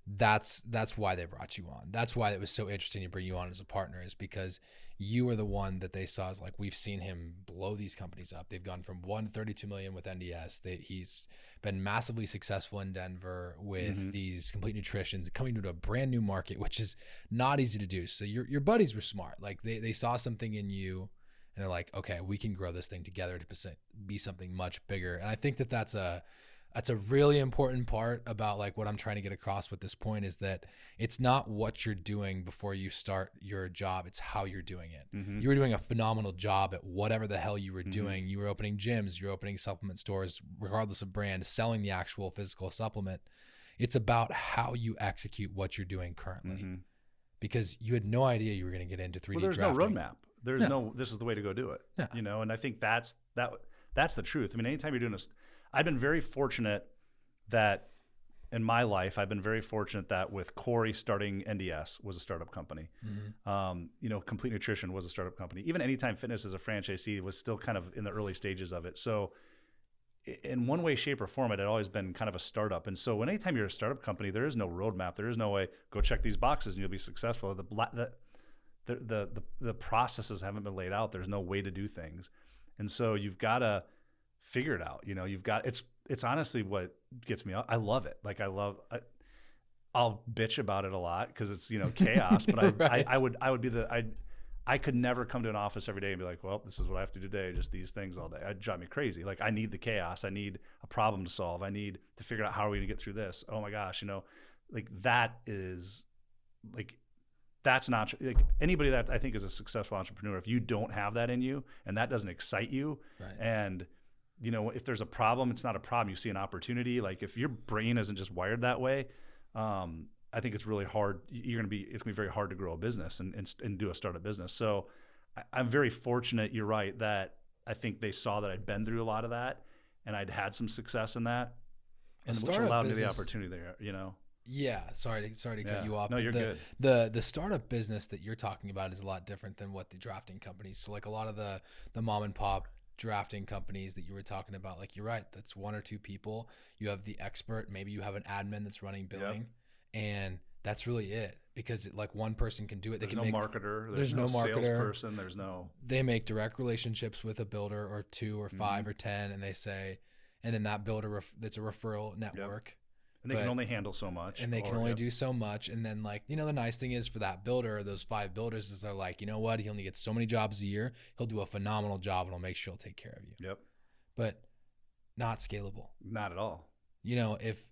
that's why they brought you on. That's why it was so interesting to bring you on as a partner, is because you were the one that they saw as like, we've seen him blow these companies up. They've gone from 1 to 32 million with NDS. He's been massively successful in Denver with these complete nutritions, coming to a brand new market, which is not easy to do. So your buddies were smart. Like they saw something in you and they're like, okay, we can grow this thing together to be something much bigger. And I think that's a really important part about like what I'm trying to get across with this point, is that it's not what you're doing before you start your job. It's how you're doing it. You were doing a phenomenal job at whatever the hell you were doing. You were opening gyms, you were opening supplement stores, regardless of brand, selling the actual physical supplement. It's about how you execute what you're doing currently, because you had no idea you were going to get into 3D there's drafting. no roadmap. There's no, this is the way to go do it, you know? And I think that's the truth. I mean, anytime you're doing I've been very fortunate that in my life, I've been very fortunate that with Corey starting NDS was a startup company. You know, Complete Nutrition was a startup company. Even Anytime Fitness as a franchisee was still kind of in the early stages of it. So in one way, shape, or form, it had always been kind of a startup. And so anytime you're a startup company, there is no roadmap. There is no way, go check these boxes and you'll be successful. The processes haven't been laid out. There's no way to do things. And so you've got to figure it out. You know, it's honestly what gets me out. I love it. Like I'll bitch about it a lot because it's, you know, chaos, but right. I could never come to an office every day and be like, well, this is what I have to do today. Just these things all day. It'd drive me crazy. Like I need the chaos. I need a problem to solve. I need to figure out how are we going to get through this? Oh my gosh. You know, like that is like, that's not like anybody that I think is a successful entrepreneur. If you don't have that in you and that doesn't excite you, right. And you know, if there's a problem, it's not a problem. You see an opportunity. Like if your brain isn't just wired that way, I think it's really hard. It's gonna be very hard to grow a business and do a startup business. So I'm very fortunate. You're right that I think they saw that I'd been through a lot of that and I'd had some success in that, and which allowed me the opportunity there. You know. Yeah. Sorry to cut you off. No, you're good. The startup business that you're talking about is a lot different than what the drafting companies. So like a lot of the mom and pop drafting companies that you were talking about, like you're right, that's 1 or 2 people. You have the expert, maybe you have an admin that's running billing, and that's really it. Because like one person can do it. There's no marketer. There's no salesperson. There's no. They make direct relationships with a builder or 2 or 5 or 10, and they say, and then that builder that's a referral network. And they can only handle so much. And they can only do so much. And then like, you know, the nice thing is for that builder, those 5 builders is they're like, you know what? He only gets so many jobs a year. He'll do a phenomenal job and he'll make sure he'll take care of you. Yep. But not scalable. Not at all. You know, if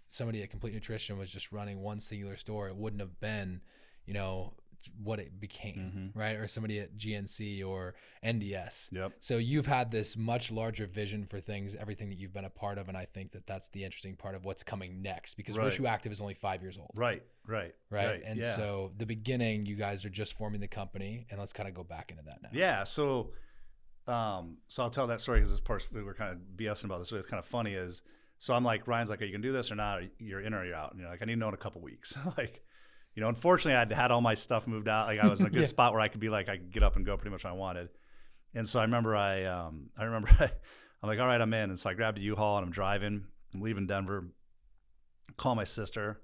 somebody at Complete Nutrition was just running one singular store, it wouldn't have been, you know, what it became, right? Or somebody at GNC or NDS. Yep. So you've had this much larger vision for things, everything that you've been a part of, and I think that that's the interesting part of what's coming next, because VirtuActive is only 5 years old. Right. And so the beginning, you guys are just forming the company, and let's kind of go back into that now. Yeah. So I'll tell that story because this part we were kind of BSing about this. It's kind of funny is, so I'm like, Ryan's like, are you gonna do this or not? You're in or you're out? And you're like, I need to know in a couple weeks. Like, you know, unfortunately, I'd had all my stuff moved out. Like, I was in a good spot where I could be like, I could get up and go pretty much when I wanted. And so I remember I'm like, all right, I'm in. And so I grabbed a U-Haul and I'm driving. I'm leaving Denver. Call my sister.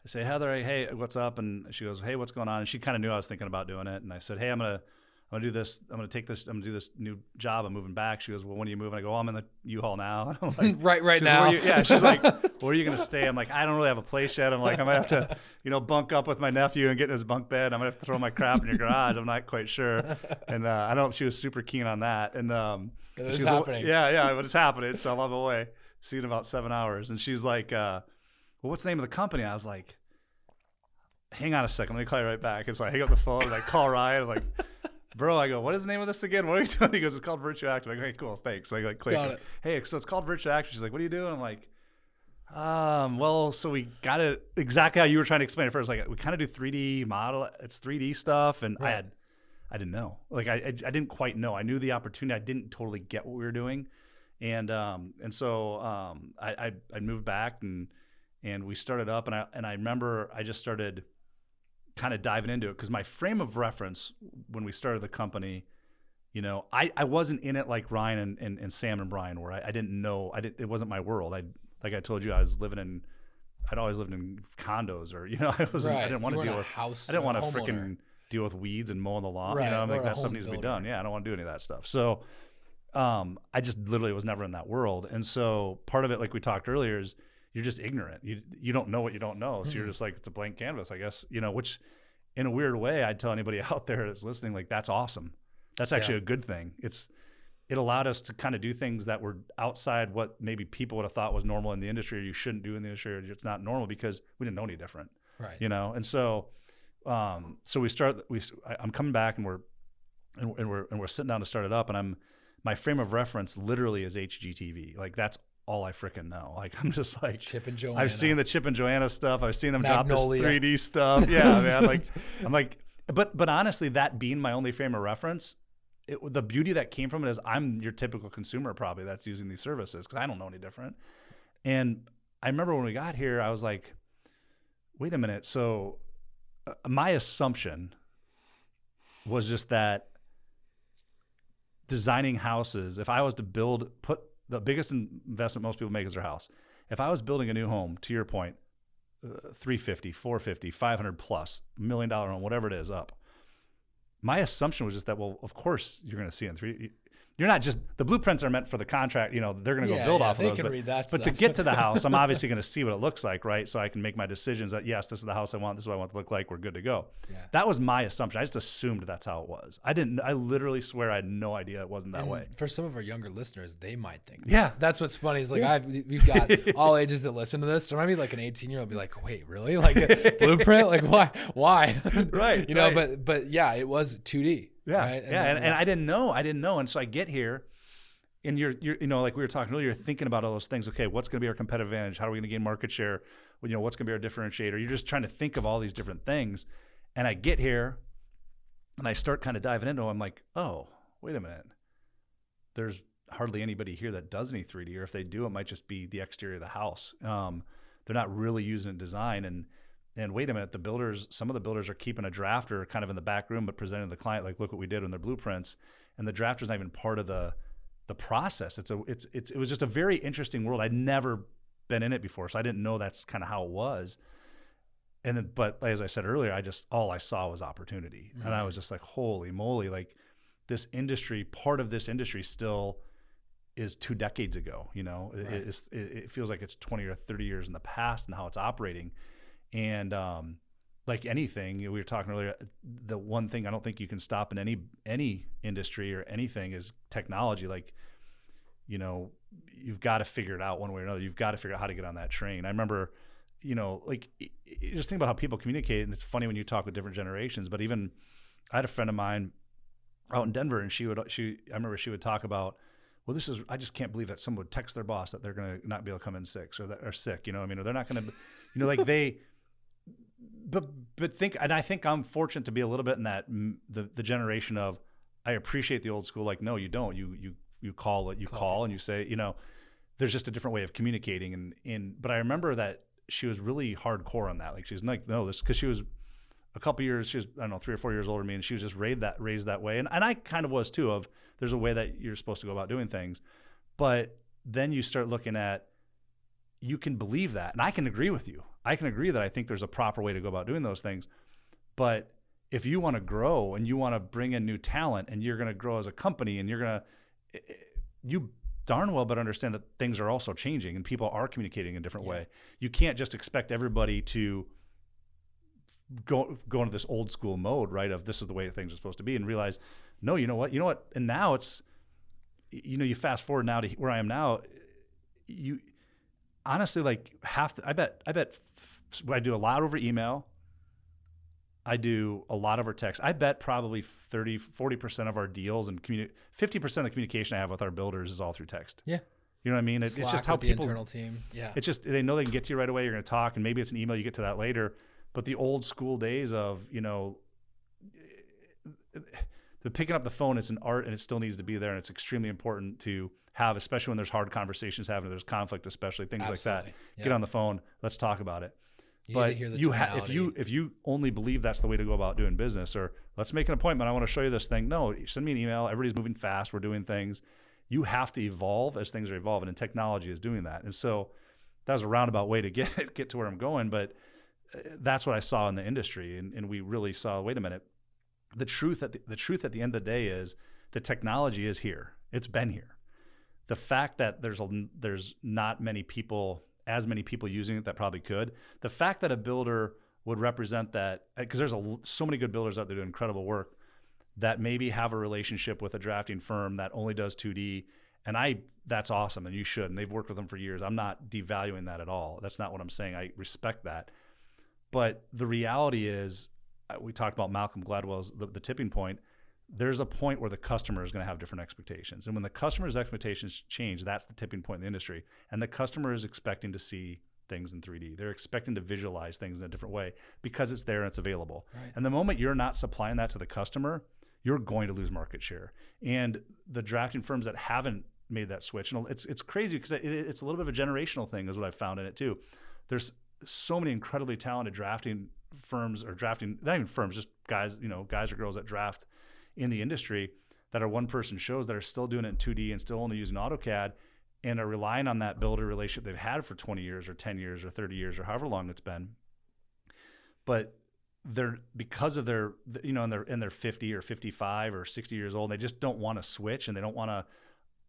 I say, Heather, hey, what's up? And she goes, hey, what's going on? And she kind of knew I was thinking about doing it. And I said, hey, I'm gonna do this. I'm gonna do this new job. I'm moving back. She goes, well, when are you moving? I go, oh, I'm in the U-Haul now. I'm like, right now. She's like, where are you gonna stay? I'm like, I don't really have a place yet. I'm like, I might have to, you know, bunk up with my nephew and get in his bunk bed. I'm gonna have to throw my crap in your garage. I'm not quite sure. And I don't. She was super keen on that. And it was happening. But it's happening. So I'm on my way. See you in about 7 hours. And she's like, well, what's the name of the company? I was like, hang on a second. Let me call you right back. And so I hang up the phone and I call Ryan. I'm like, bro, I go, what is the name of this again? What are you doing? He goes, it's called VirtuActive. I go, hey, cool, thanks. So I like click. Hey, so it's called VirtuActive. She's like, what are you doing? I'm like, well, so we got it exactly how you were trying to explain it first. Like, we kind of do 3D model. It's 3D stuff. And I didn't know. Like, I didn't quite know. I knew the opportunity. I didn't totally get what we were doing. And so I moved back and we started up. And I remember I just started kind of diving into it because my frame of reference when we started the company, you know, I wasn't in it like Ryan and Sam and Brian were. I didn't know. It wasn't my world. Like I told you, I'd always lived in condos, or, you know, I didn't want to deal with house. I didn't want to freaking deal with weeds and mowing the lawn. You know, I'm like, that stuff needs to be done. Yeah, I don't want to do any of that stuff. So I just literally was never in that world. And so part of it, like we talked earlier, is you're just ignorant. You don't know what you don't know. So you're just like, it's a blank canvas, I guess, you know, which in a weird way, I'd tell anybody out there that's listening, like, that's awesome. That's actually a good thing. It allowed us to kind of do things that were outside what maybe people would have thought was normal in the industry, or you shouldn't do in the industry, or it's not normal, because we didn't know any different. Right. You know? And so, I'm coming back and we're sitting down to start it up, and my frame of reference literally is HGTV. Like, that's all I freaking know. Like, I'm just like, Chip and Joanna. I've seen the Chip and Joanna stuff. I've seen them Magnolia. drop this 3D stuff. Yeah, man. I'm like, but honestly, that being my only frame of reference, the beauty that came from it is I'm your typical consumer probably that's using these services, because I don't know any different. And I remember when we got here, I was like, wait a minute. So my assumption was just that designing houses, if I was to put the biggest investment most people make is their house. If I was building a new home, to your point, 350, 450, 500 plus, $1 million home, whatever it is up. My assumption was just that, well, of course you're going to see it in 3D. You're not just, the blueprints are meant for the contract, you know, they're going to go build off of those. They can read that but stuff. To get to the house, I'm obviously going to see what it looks like, right? So I can make my decisions that, yes, this is the house I want, this is what I want it to look like, we're good to go. Yeah. That was my assumption. I just assumed that's how it was. I literally swear I had no idea it wasn't that way. For some of our younger listeners, they might think. Yeah. That's what's funny is like, we've got all ages that listen to this. So maybe like an 18-year-old be like, wait, really? Like a blueprint? Like why? Right. You know, but yeah, it was 2D. Yeah. Right? And I didn't know. And so I get here, and you're, you know, like we were talking earlier, you're thinking about all those things. Okay, what's going to be our competitive advantage? How are we going to gain market share? You know, what's going to be our differentiator? You're just trying to think of all these different things. And I get here, and I start kind of diving into it. I'm like, oh, wait a minute. There's hardly anybody here that does any 3D, or if they do, it might just be the exterior of the house. They're not really using design. And wait a minute, some of the builders are keeping a drafter kind of in the back room, but presenting to the client, like, look what we did in their blueprints. And the drafter's not even part of the process. It was just a very interesting world. I'd never been in it before, so I didn't know that's kind of how it was. And then, but as I said earlier, all I saw was opportunity. Mm-hmm. And I was just like, holy moly, like, this industry, part of this industry still is 2 decades ago. You know, Right. it feels like it's 20 or 30 years in the past and how it's operating. And like anything, we were talking earlier, the one thing I don't think you can stop in any industry or anything is technology. Like, you know, you've got to figure it out one way or another. You've got to figure out how to get on that train. I remember, you know, like just think about how people communicate. And it's funny when you talk with different generations, but even I had a friend of mine out in Denver, and I remember she would talk about, well, I just can't believe that someone would text their boss that they're going to not be able to come in sick or sick, you know what I mean? Or they're not going to, you know, like but think, and I think I'm fortunate to be a little bit in that, the generation of, I appreciate the old school. Like, no, you don't, you call it, call and you say, you know, there's just a different way of communicating. But I remember that she was really hardcore on that. Like, she's like, no, cause she was a couple years, she was, I don't know, 3 or 4 years older than me. And she was just raised that way. And I kind of was too, there's a way that you're supposed to go about doing things. But then you start looking at, you can believe that. And I can agree with you. I can agree that I think there's a proper way to go about doing those things. But if you want to grow and you want to bring in new talent and you're going to grow as a company and you darn well better understand that things are also changing and people are communicating in a different way. You can't just expect everybody to go into this old school mode, right? Of this is the way things are supposed to be, and realize, no, you know what? And now it's, you know, you fast forward now to where I am now, you honestly, like I bet I do a lot over email. I do a lot over text. I bet probably 40% of our deals and 50% of the communication I have with our builders is all through text. Yeah. You know what I mean? It's just how the internal team. Yeah. It's just, they know they can get to you right away. You're going to talk, and maybe it's an email, you get to that later. But the old school days of, you know, the picking up the phone, it's an art, and it still needs to be there. And it's extremely important to have, especially when there's hard conversations happening, there's conflict, especially things Absolutely. like that. Yeah. Get on the phone. Let's talk about it. You But need to hear the if you only believe that's the way to go about doing business, or let's make an appointment, I want to show you this thing. No, send me an email. Everybody's moving fast. We're doing things. You have to evolve as things are evolving, and technology is doing that. And so that was a roundabout way to get to where I'm going. But that's what I saw in the industry. And we really saw, wait a minute, the truth at the end of the day is the technology is here. It's been here. The fact that there's not as many people using it that probably could. The fact that a builder would represent that, because there's so many good builders out there doing incredible work that maybe have a relationship with a drafting firm that only does 2D. And that's awesome, and you should. And they've worked with them for years. I'm not devaluing that at all. That's not what I'm saying. I respect that. But the reality is, we talked about Malcolm Gladwell's the tipping point. There's a point where the customer is going to have different expectations. And when the customer's expectations change, that's the tipping point in the industry. And the customer is expecting to see things in 3D. They're expecting to visualize things in a different way because it's there and it's available. Right. And the moment you're not supplying that to the customer, you're going to lose market share. And the drafting firms that haven't made that switch, and it's crazy because it's a little bit of a generational thing, is what I've found in it too. There's so many incredibly talented drafting firms, or drafting, not even firms, just guys or girls that draft in the industry that are one-person shows that are still doing it in 2D and still only using AutoCAD, and are relying on that builder relationship they've had for 20 years or 10 years or 30 years or however long it's been. But they're, because of their, you know, in their 50 or 55 or 60 years old, they just don't want to switch and they don't want to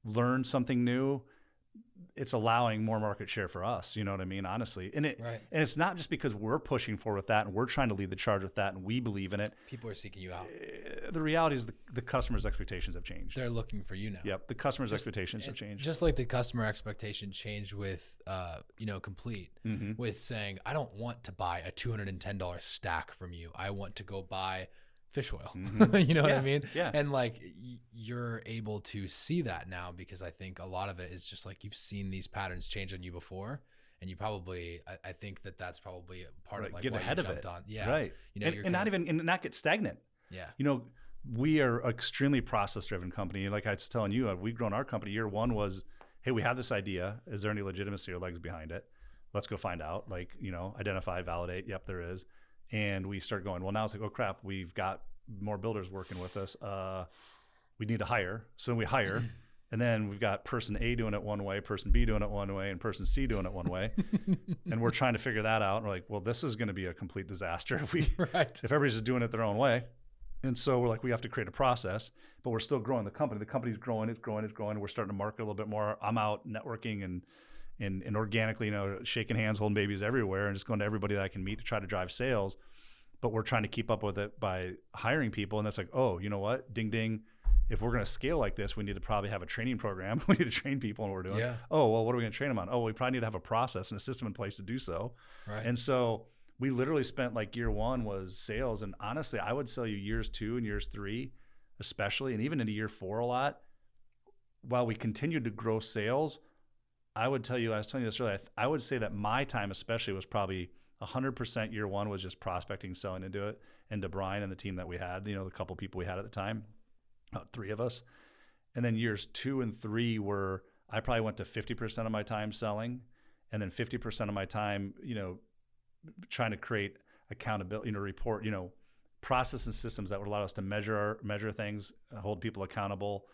learn something new. It's allowing more market share for us, you know what I mean, honestly. And and it's not just because we're pushing forward with that and we're trying to lead the charge with that and we believe in it. People are seeking you out. The reality is the customer's expectations have changed. They're looking for you now. Yep, the customer's expectations have changed. Just like the customer expectation changed with, Complete, with saying, I don't want to buy a $210 stack from you. I want to go buy fish oil. You know what I mean? Yeah. And like, you're able to see that now, because I think a lot of it is just like, you've seen these patterns change on you before, and you probably, I think that's probably a part of like get why ahead you of jumped it. on. Yeah. Right. You know, and not get stagnant. Yeah. You know, we are an extremely process driven company. Like I was telling you, we've grown our company. Year one was, hey, we have this idea. Is there any legitimacy or legs behind it? Let's go find out. Like, you know, identify, validate. Yep, there is. And we start going, well, now it's like, oh crap, we've got more builders working with us. We need to hire. So we hire. And then we've got person A doing it one way, person B doing it one way, and person C doing it one way. And we're trying to figure that out. And we're like, well, this is going to be a complete disaster if everybody's just doing it their own way. And so we're like, we have to create a process, but we're still growing the company. The company's growing, it's growing, it's growing. We're starting to market a little bit more. I'm out networking and organically, you know, shaking hands, holding babies everywhere, and just going to everybody that I can meet to try to drive sales. But we're trying to keep up with it by hiring people. And that's like, oh, you know what? Ding, ding. If we're going to scale like this, we need to probably have a training program. We need to train people in what we're doing. Yeah. Oh, well, what are we going to train them on? Oh, we probably need to have a process and a system in place to do so. Right. And so we literally spent like year one was sales. And honestly, I would tell you years 2 and years 3, especially, and even into year 4 a lot, while we continued to grow sales, I would tell you, I was telling you this earlier, I would say that my time especially was probably 100% year 1 was just prospecting, selling into it, and to Brian and the team that we had, you know, the couple people we had at the time, 3 of us. And then years 2 and 3 were, I probably went to 50% of my time selling, and then 50% of my time, you know, trying to create accountability, you know, report, you know, process and systems that would allow us to measure things, hold people accountable,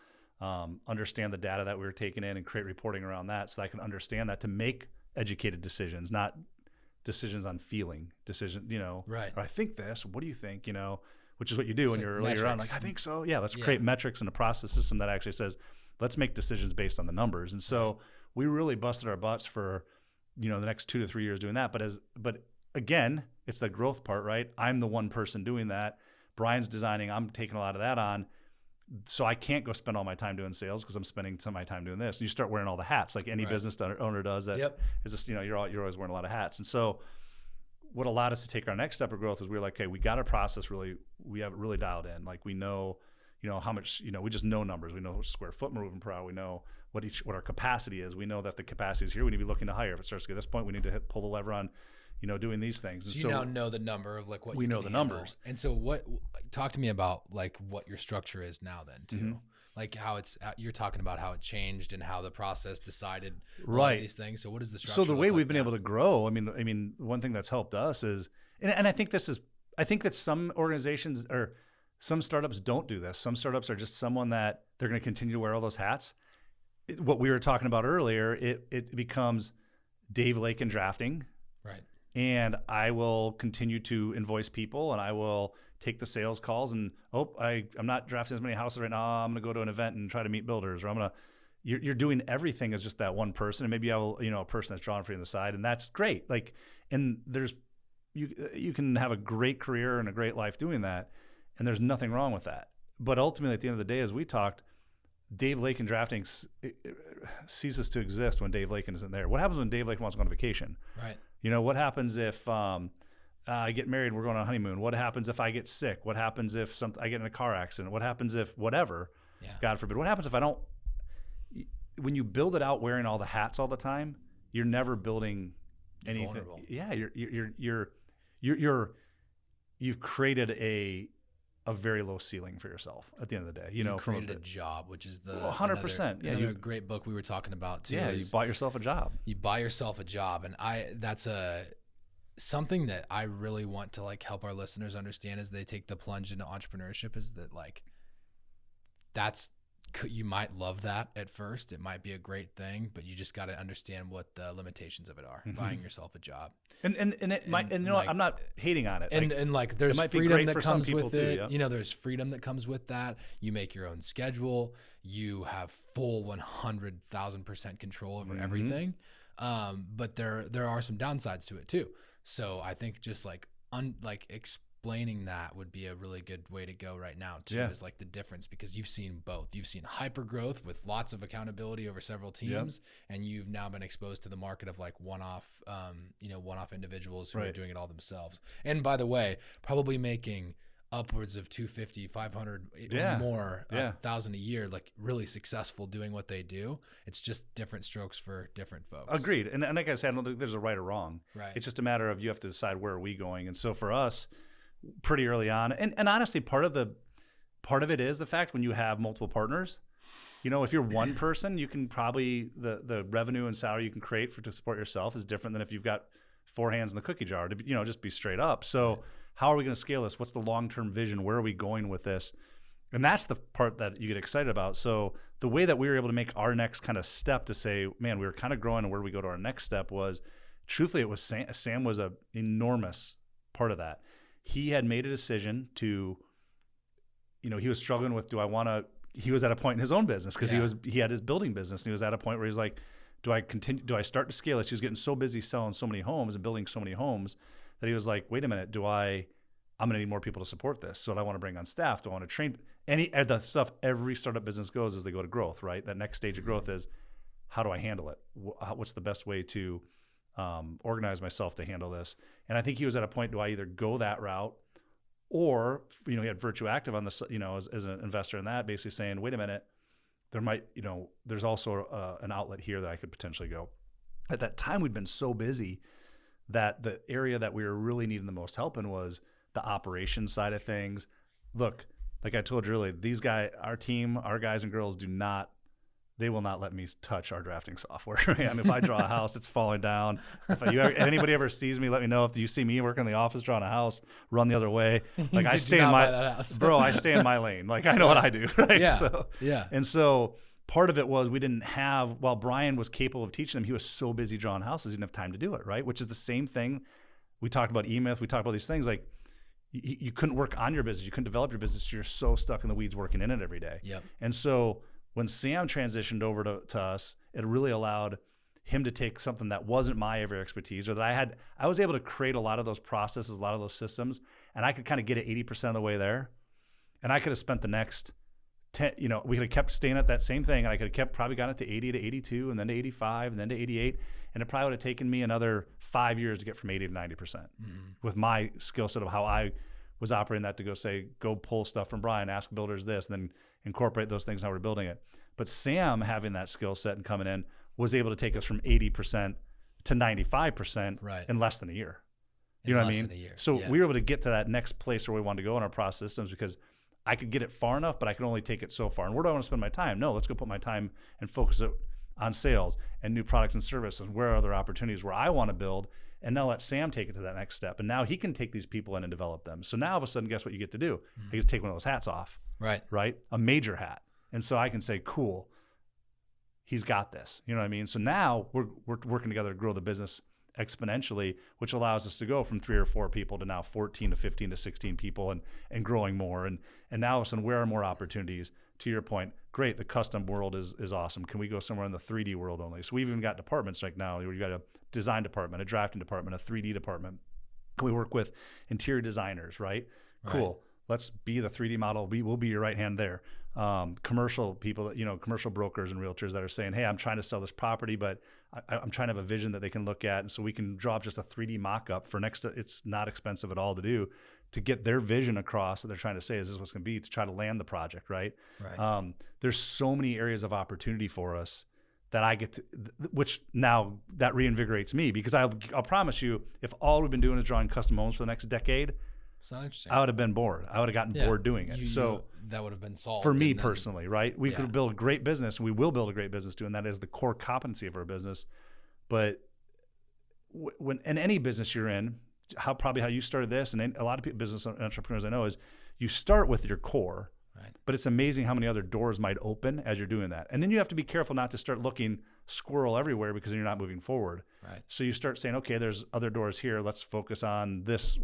understand the data that we were taking in and create reporting around that so that I can understand that to make educated decisions, not decisions on feeling, you know, right. Or I think this, what do you think, you know, which is what you do when you're earlier on, like, I think so. Yeah, let's create metrics and a process system that actually says, let's make decisions based on the numbers. And so we really busted our butts for, you know, the next 2 to 3 years doing that. But again, it's the growth part, right? I'm the one person doing that. Brian's designing, I'm taking a lot of that on. So I can't go spend all my time doing sales because I'm spending some of my time doing this. And you start wearing all the hats like any business owner does that. Is just, you know, you're always wearing a lot of hats. And so what allowed us to take our next step of growth is we were like, okay, we got a process we have it really dialed in. Like we know, you know, how much, you know, we just know numbers. We know square foot we're moving per hour. We know what our capacity is. We know that the capacity is here. We need to be looking to hire. If it starts to get to this point, we need to pull the lever on, you know, doing these things. And so you now know the number of like what we know the numbers. And so talk to me about like what your structure is now then too. Mm-hmm. Like how you're talking about how it changed and how the process decided all of these things. So what is the structure? So the way we've been able to grow, I mean, one thing that's helped us is, and I think that some organizations or some startups don't do this. Some startups are just someone that they're going to continue to wear all those hats. What we were talking about earlier, it becomes Dave Lakin drafting. Right. And I will continue to invoice people, and I will take the sales calls. And I'm not drafting as many houses right now. I'm going to go to an event and try to meet builders, or you're doing everything as just that one person. And maybe I'll, you know, a person that's drawn for you on the side, and that's great. Like, and you can have a great career and a great life doing that, and there's nothing wrong with that. But ultimately, at the end of the day, as we talked, Dave Lakin drafting ceases to exist when Dave Lakin isn't there. What happens when Dave Lakin wants to go on vacation? Right. You know, what happens if I get married and we're going on a honeymoon? What happens if I get sick? What happens if I get in a car accident? What happens if whatever, God forbid? What happens if I don't? When you build it out wearing all the hats all the time, you're never building anything. Vulnerable. Yeah, you've created a very low ceiling for yourself at the end of the day. You know, created a job, which is the 100%. Another great book we were talking about too. Yeah, you bought yourself a job. You buy yourself a job, and that's something that I really want to like help our listeners understand as they take the plunge into entrepreneurship. Is that like you might love that at first. It might be a great thing, but you just got to understand what the limitations of it are. Mm-hmm. Buying yourself a job, and it might, and you know, like, I'm not hating on it. And like there's freedom that comes with it. Yeah. You know, there's freedom that comes with that. You make your own schedule. You have full 100,000% control over everything. But there are some downsides to it too. So I think just like explaining that would be a really good way to go right now too, is like the difference, because you've seen both. You've seen hyper growth with lots of accountability over several teams, and you've now been exposed to the market of like one-off individuals who are doing it all themselves. And by the way, probably making upwards of 250, 500 or more, 1,000 a year, like really successful doing what they do. It's just different strokes for different folks. Agreed. And like I said, I don't think there's a right or wrong. Right. It's just a matter of you have to decide where are we going. And so for us, pretty early on, and honestly, part of it is the fact when you have multiple partners, you know, if you're one person, you can probably the revenue and salary you can create to support yourself is different than if you've got 4 hands in the cookie jar, to, you know, just be straight up. So how are we going to scale this? What's the long-term vision? Where are we going with this? And that's the part that you get excited about. So the way that we were able to make our next kind of step to say, man, we were kind of growing, and where do we go to our next step was, truthfully, it was Sam was an enormous part of that. He had made a decision to he was struggling with, he was at a point in his own business because he had his building business, and he was at a point where he's like, do I start to scale this? He was getting so busy selling so many homes and building so many homes that he was like, wait a minute, I'm going to need more people to support this. So do I want to bring on staff? Do I want to train? The stuff every startup business goes as they go to growth, right? That next stage of growth is, how do I handle it? What's the best way to organize myself to handle this? And I think he was at a point, do I either go that route, or, he had VirtuActive on the, as an investor in that, basically saying, wait a minute, there's also an outlet here that I could potentially go. At that time, we'd been so busy that the area that we were really needing the most help in was the operations side of things. Look, like I told you earlier, our team, our guys and girls they will not let me touch our drafting software. I mean, if I draw a house, it's falling down. If anybody ever sees me, let me know. If you see me working in the office drawing a house, run the other way. Like I stay in I stay in my lane. Like I know what I do, right? Yeah. And so part of it was we didn't have, while Brian was capable of teaching them, he was so busy drawing houses, he didn't have time to do it, right? Which is the same thing. We talked about E-Myth. We talked about these things like you couldn't work on your business. You couldn't develop your business. You're so stuck in the weeds working in it every day. Yep. And so when Sam transitioned over to us, it really allowed him to take something that wasn't my area of expertise, or that I was able to create a lot of those processes, a lot of those systems, and I could kind of get it 80% of the way there. And I could have spent the next 10, we could have kept staying at that same thing, and I could have probably gotten it to 80 to 82, and then to 85, and then to 88. And it probably would have taken me another 5 years to get from 80 to 90% with my skill set of how I was operating that, to go pull stuff from Brian, ask builders this, and then incorporate those things how we're building it. But Sam, having that skill set and coming in, was able to take us from 80% to 95% in less than a year. You know what I mean? So we were able to get to that next place where we wanted to go in our process systems, because I could get it far enough, but I could only take it so far. And where do I want to spend my time? No, let's go put my time and focus it on sales and new products and services. Where are there opportunities where I want to build? And now let Sam take it to that next step. And now he can take these people in and develop them. So now all of a sudden, guess what you get to do? You get to take one of those hats off. Right? A major hat. And so I can say, cool, he's got this. You know what I mean? So now we're working together to grow the business exponentially, which allows us to go from 3 or 4 people to now 14 to 15 to 16 people and growing more. And now all of a sudden, where are more opportunities? To your point, great, the custom world is awesome. Can we go somewhere in the 3D world only? So we've even got departments like now. We've got a design department, a drafting department, a 3D department. We work with interior designers, right? Cool. Let's be the 3D model. We'll be your right hand there. Commercial people, commercial brokers and realtors that are saying, hey, I'm trying to sell this property, but I'm trying to have a vision that they can look at. And so we can draw up just a 3D mock-up for it's not expensive at all to do, to get their vision across that they're trying to say, is this what's going to be, to try to land the project, right? There's so many areas of opportunity for us that I get to, which now that reinvigorates me, because I'll promise you, if all we've been doing is drawing custom homes for the next decade, it's not interesting. I would have been bored. I would have gotten bored doing it. So that would have been solved for me personally, right? We could build a great business, and we will build a great business too, and that is the core competency of our business. But when in any business you're in, how you started this, and a lot of people, business entrepreneurs I know, is you start with your core, but it's amazing how many other doors might open as you're doing that. And then you have to be careful not to start looking squirrel everywhere, because then you're not moving forward. So you start saying, okay, there's other doors here. Let's focus on this,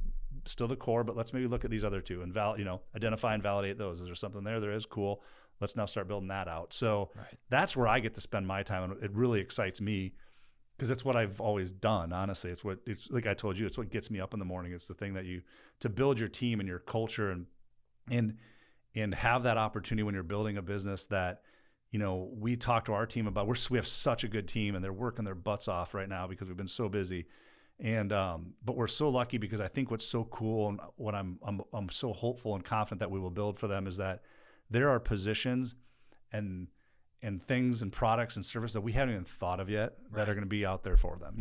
still the core, but let's maybe look at these other two and identify and validate those. Is there something there? There is. Cool. Let's now start building that out. So that's where I get to spend my time, and it really excites me, because it's what I've always done. Honestly, it's like I told you, it's what gets me up in the morning. It's the thing that to build your team and your culture and have that opportunity when you're building a business that, we talk to our team about. We have such a good team, and they're working their butts off right now because we've been so busy. And but we're so lucky, because I think what's so cool, and what I'm so hopeful and confident that we will build for them, is that there are positions and things and products and services that we haven't even thought of yet that are going to be out there for them,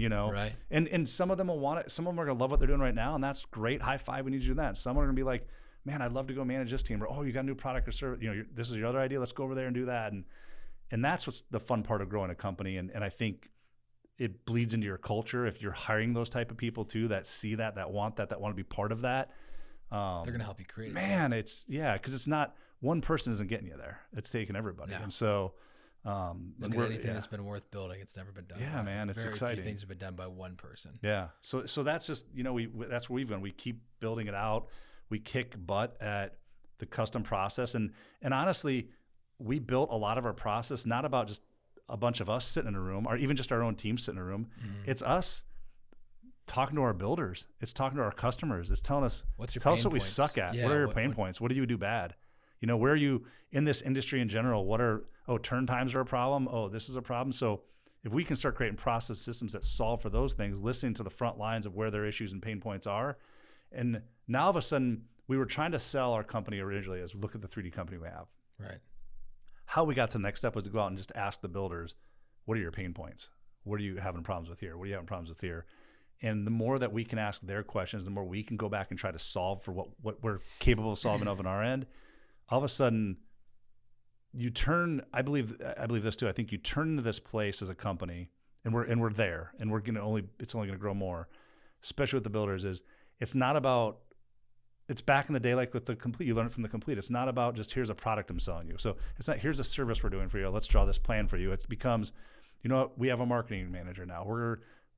And some of them will want it. Some of them are going to love what they're doing right now, and that's great. High five, we need to do that. Some are going to be like, man, I'd love to go manage this team. Or, oh, you got a new product or service. This is your other idea. Let's go over there and do that. And that's what's the fun part of growing a company. And I think it bleeds into your culture if you're hiring those type of people too, that see that want that want to be part of that. They're going to help you create it. Man, because it's not, one person isn't getting you there. It's taking everybody. And so look at anything that's been worth building. It's never been done. Yeah, man, it's very exciting. Few things have been done by one person. Yeah. So that's just, that's where we've gone. We keep building it out. We kick butt at the custom process. And honestly, we built a lot of our process, not about just a bunch of us sitting in a room or even just our own team sitting in a room. It's us talking to our builders. It's talking to our customers. It's telling us, tell us what we suck at. What are your pain points? What do you do bad? You know, where are you in this industry in general? Turn times are a problem. Oh, this is a problem. So if we can start creating process systems that solve for those things, listening to the front lines of where their issues and pain points are. And now all of a sudden we were trying to sell our company originally as look at the 3D company we have. Right. How we got to the next step was to go out and just ask the builders, what are your pain points? What are you having problems with here? What are you having problems with here? And the more that we can ask their questions, the more we can go back and try to solve for what we're capable of solving of on our end. All of a sudden, you turn. I believe this too. I think you turn into this place as a company, and we're there, and it's only gonna grow more. Especially with the builders, it's not about. It's back in the day, like with the Complete. You learn it from the Complete. It's not about just here's a product I'm selling you. So it's not here's a service we're doing for you. Let's draw this plan for you. It becomes, you know what? We have a marketing manager now.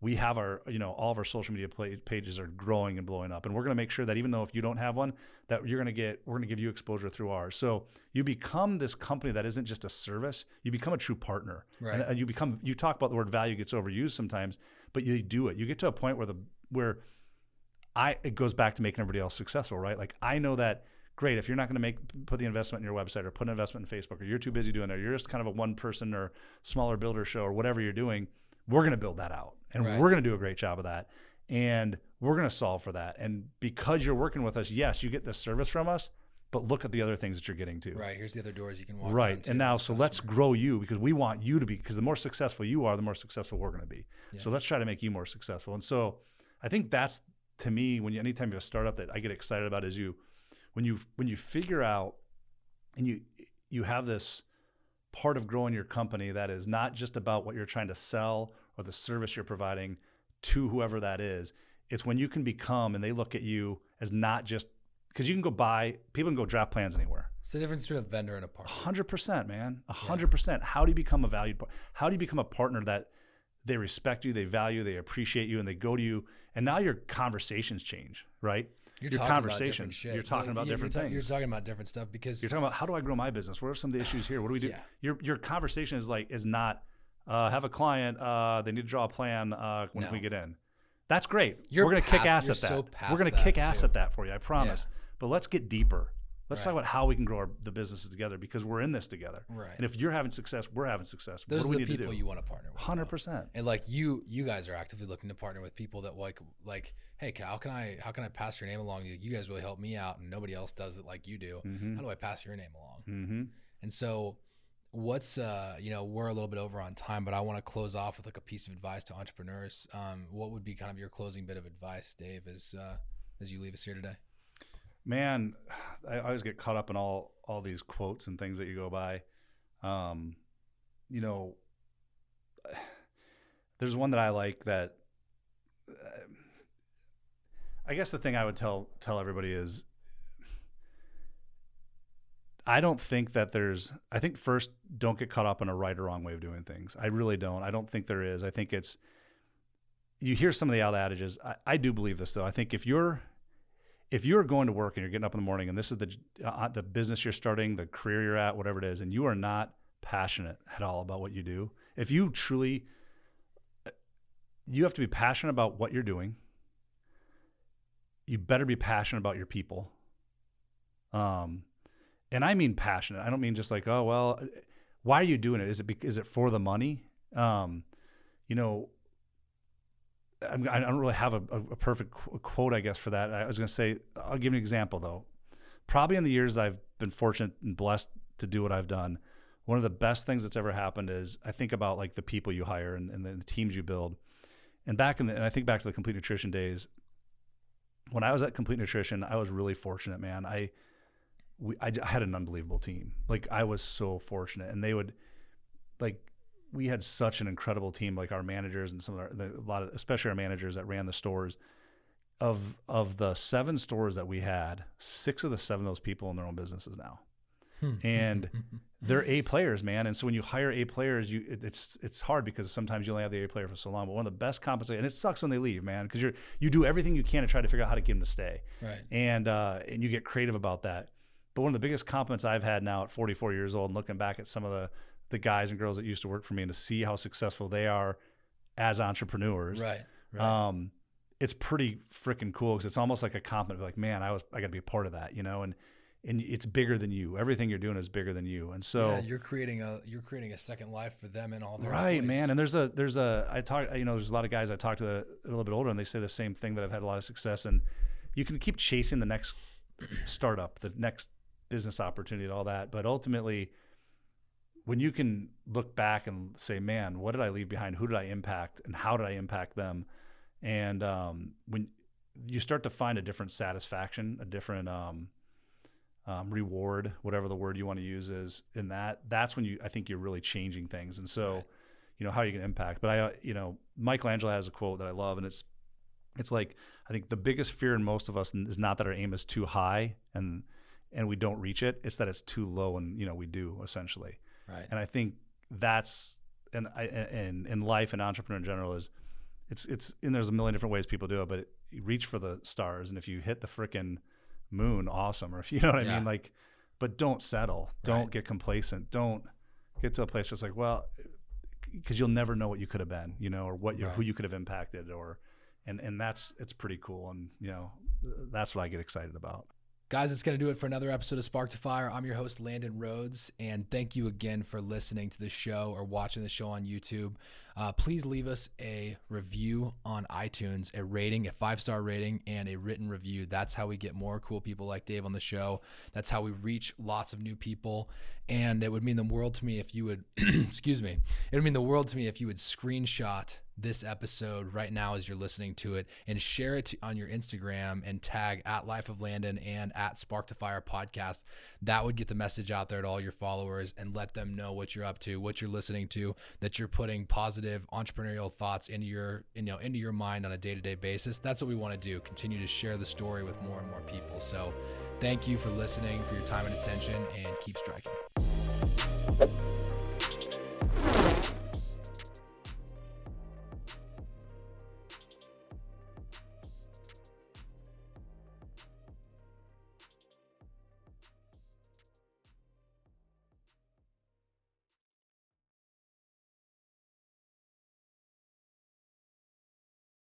We have our, all of our social media pages are growing and blowing up. And we're going to make sure that even though if you don't have one, that we're going to give you exposure through ours. So you become this company that isn't just a service. You become a true partner. Right. And you talk about the word value gets overused sometimes, but you do it. You get to a point where it goes back to making everybody else successful, right? Like I know that, great, if you're not going to put the investment in your website or put an investment in Facebook, or you're too busy doing it, or you're just kind of a one person or smaller builder show or whatever you're doing, we're going to build that out. And we're going to do a great job of that. And we're going to solve for that. And because you're working with us, yes, you get this service from us, but look at the other things that you're getting to. Right. Here's the other doors you can walk right. And now, so let's grow you because we want you to be, because the more successful you are, the more successful we're going to be. Yeah. So let's try to make you more successful. And so I think that's, to me, anytime you have a startup that I get excited about is when you figure out and you have this part of growing your company that is not just about what you're trying to sell or the service you're providing to whoever that is. It's when you can become, and they look at you as not just, because you can go people can go draft plans anywhere. It's the difference between a vendor and a partner. 100%, man. 100%. Yeah. How do you become a valued partner? How do you become a partner that they respect you, they value, they appreciate you, and they go to you, and now your conversations change, right? Your conversations. You're talking about different things. You're talking about different stuff because you're talking about how do I grow my business? What are some of the issues here? What do we do? Yeah. Your conversation is not have a client. They need to draw a plan. When can we get in? That's great. We're going to kick ass at that. We're going to kick ass at that for you. I promise. Yeah. But let's get deeper. Let's talk about how we can grow the businesses together because we're in this together. Right. And if you're having success, we're having success. Those what are do we the need to do? people you want to partner with. 100%. And like you guys are actively looking to partner with people that like, hey, how can I pass your name along? You guys really help me out, and nobody else does it like you do. Mm-hmm. How do I pass your name along? Mm-hmm. And so, what's we're a little bit over on time, but I want to close off with like a piece of advice to entrepreneurs. What would be kind of your closing bit of advice, Dave, as you leave us here today? Man, I always get caught up in all these quotes and things that you go by. There's one that I like that I guess the thing I would tell everybody is I think first, don't get caught up in a right or wrong way of doing things. I really don't. I don't think there is. I think you hear some of the out adages. I do believe this though. I think if you're going to work and you're getting up in the morning and this is the business you're starting, the career you're at, whatever it is, and you are not passionate at all about what you do, if you truly, you have to be passionate about what you're doing. You better be passionate about your people. And I mean passionate. I don't mean just like, oh, well, why are you doing it? Is it for the money? I don't really have a perfect quote, I guess, for that. I was going to say, I'll give you an example, though. Probably in the years I've been fortunate and blessed to do what I've done, one of the best things that's ever happened is I think about like the people you hire and the teams you build. And I think back to the Complete Nutrition days. When I was at Complete Nutrition, I was really fortunate, man. I had an unbelievable team. Like I was so fortunate, and they would we had such an incredible team, like our managers and especially our managers that ran the stores. Of the 7 stores that we had, 6 of the 7 of those people own their own businesses now. And they're A players, man. And so when you hire A players, it's hard because sometimes you only have the A player for so long. But one of the best compensated, and it sucks when they leave, man, because you do everything you can to try to figure out how to get them to stay. Right. And you get creative about that. But one of the biggest compliments I've had now at 44 years old and looking back at some of the guys and girls that used to work for me and to see how successful they are as entrepreneurs. Right. It's pretty freaking cool because it's almost like a compliment. Like, man, I got to be a part of that, and it's bigger than you. Everything you're doing is bigger than you. And so you're creating a second life for them and all their right, employees. man. And there's a there's a lot of guys I talk to that are a little bit older, and they say the same thing, that have had a lot of success. And you can keep chasing the next startup, the next business opportunity, and all that. But ultimately, when you can look back and say, man, what did I leave behind? Who did I impact? And how did I impact them? And when you start to find a different satisfaction, a different reward, whatever the word you want to use is in that's when I think you're really changing things. And so, how you can impact. But Michelangelo has a quote that I love, and it's like, I think the biggest fear in most of us is not that our aim is too high and we don't reach it. It's that it's too low and, we do, essentially. Right. And I think that's, and in life and entrepreneur in general is, it's and there's a million different ways people do it, but you reach for the stars. And if you hit the frickin' moon, awesome. Or if you know what I mean, like, but don't settle. Don't get complacent. Don't get to a place where it's like, well, because you'll never know what you could have been, or who you could have impacted, and it's pretty cool. And, that's what I get excited about. Guys, it's going to do it for another episode of Spark to Fire. I'm your host, Landon Rhodes, and thank you again for listening to the show or watching the show on YouTube. Please leave us a review on iTunes, a rating, a 5-star rating, and a written review. That's how we get more cool people like Dave on the show. That's how we reach lots of new people. And it would mean the world to me if you would, excuse me, it would mean the world to me if you would screenshot this episode right now as you're listening to it and share it on your Instagram and tag at Life of Landon and at Spark to Fire podcast. That would get the message out there to all your followers and let them know what you're up to, what you're listening to, that you're putting positive entrepreneurial thoughts into your mind on a day-to-day basis. That's what we want to do. Continue to share the story with more and more people. So thank you for listening, for your time and attention, and keep striking.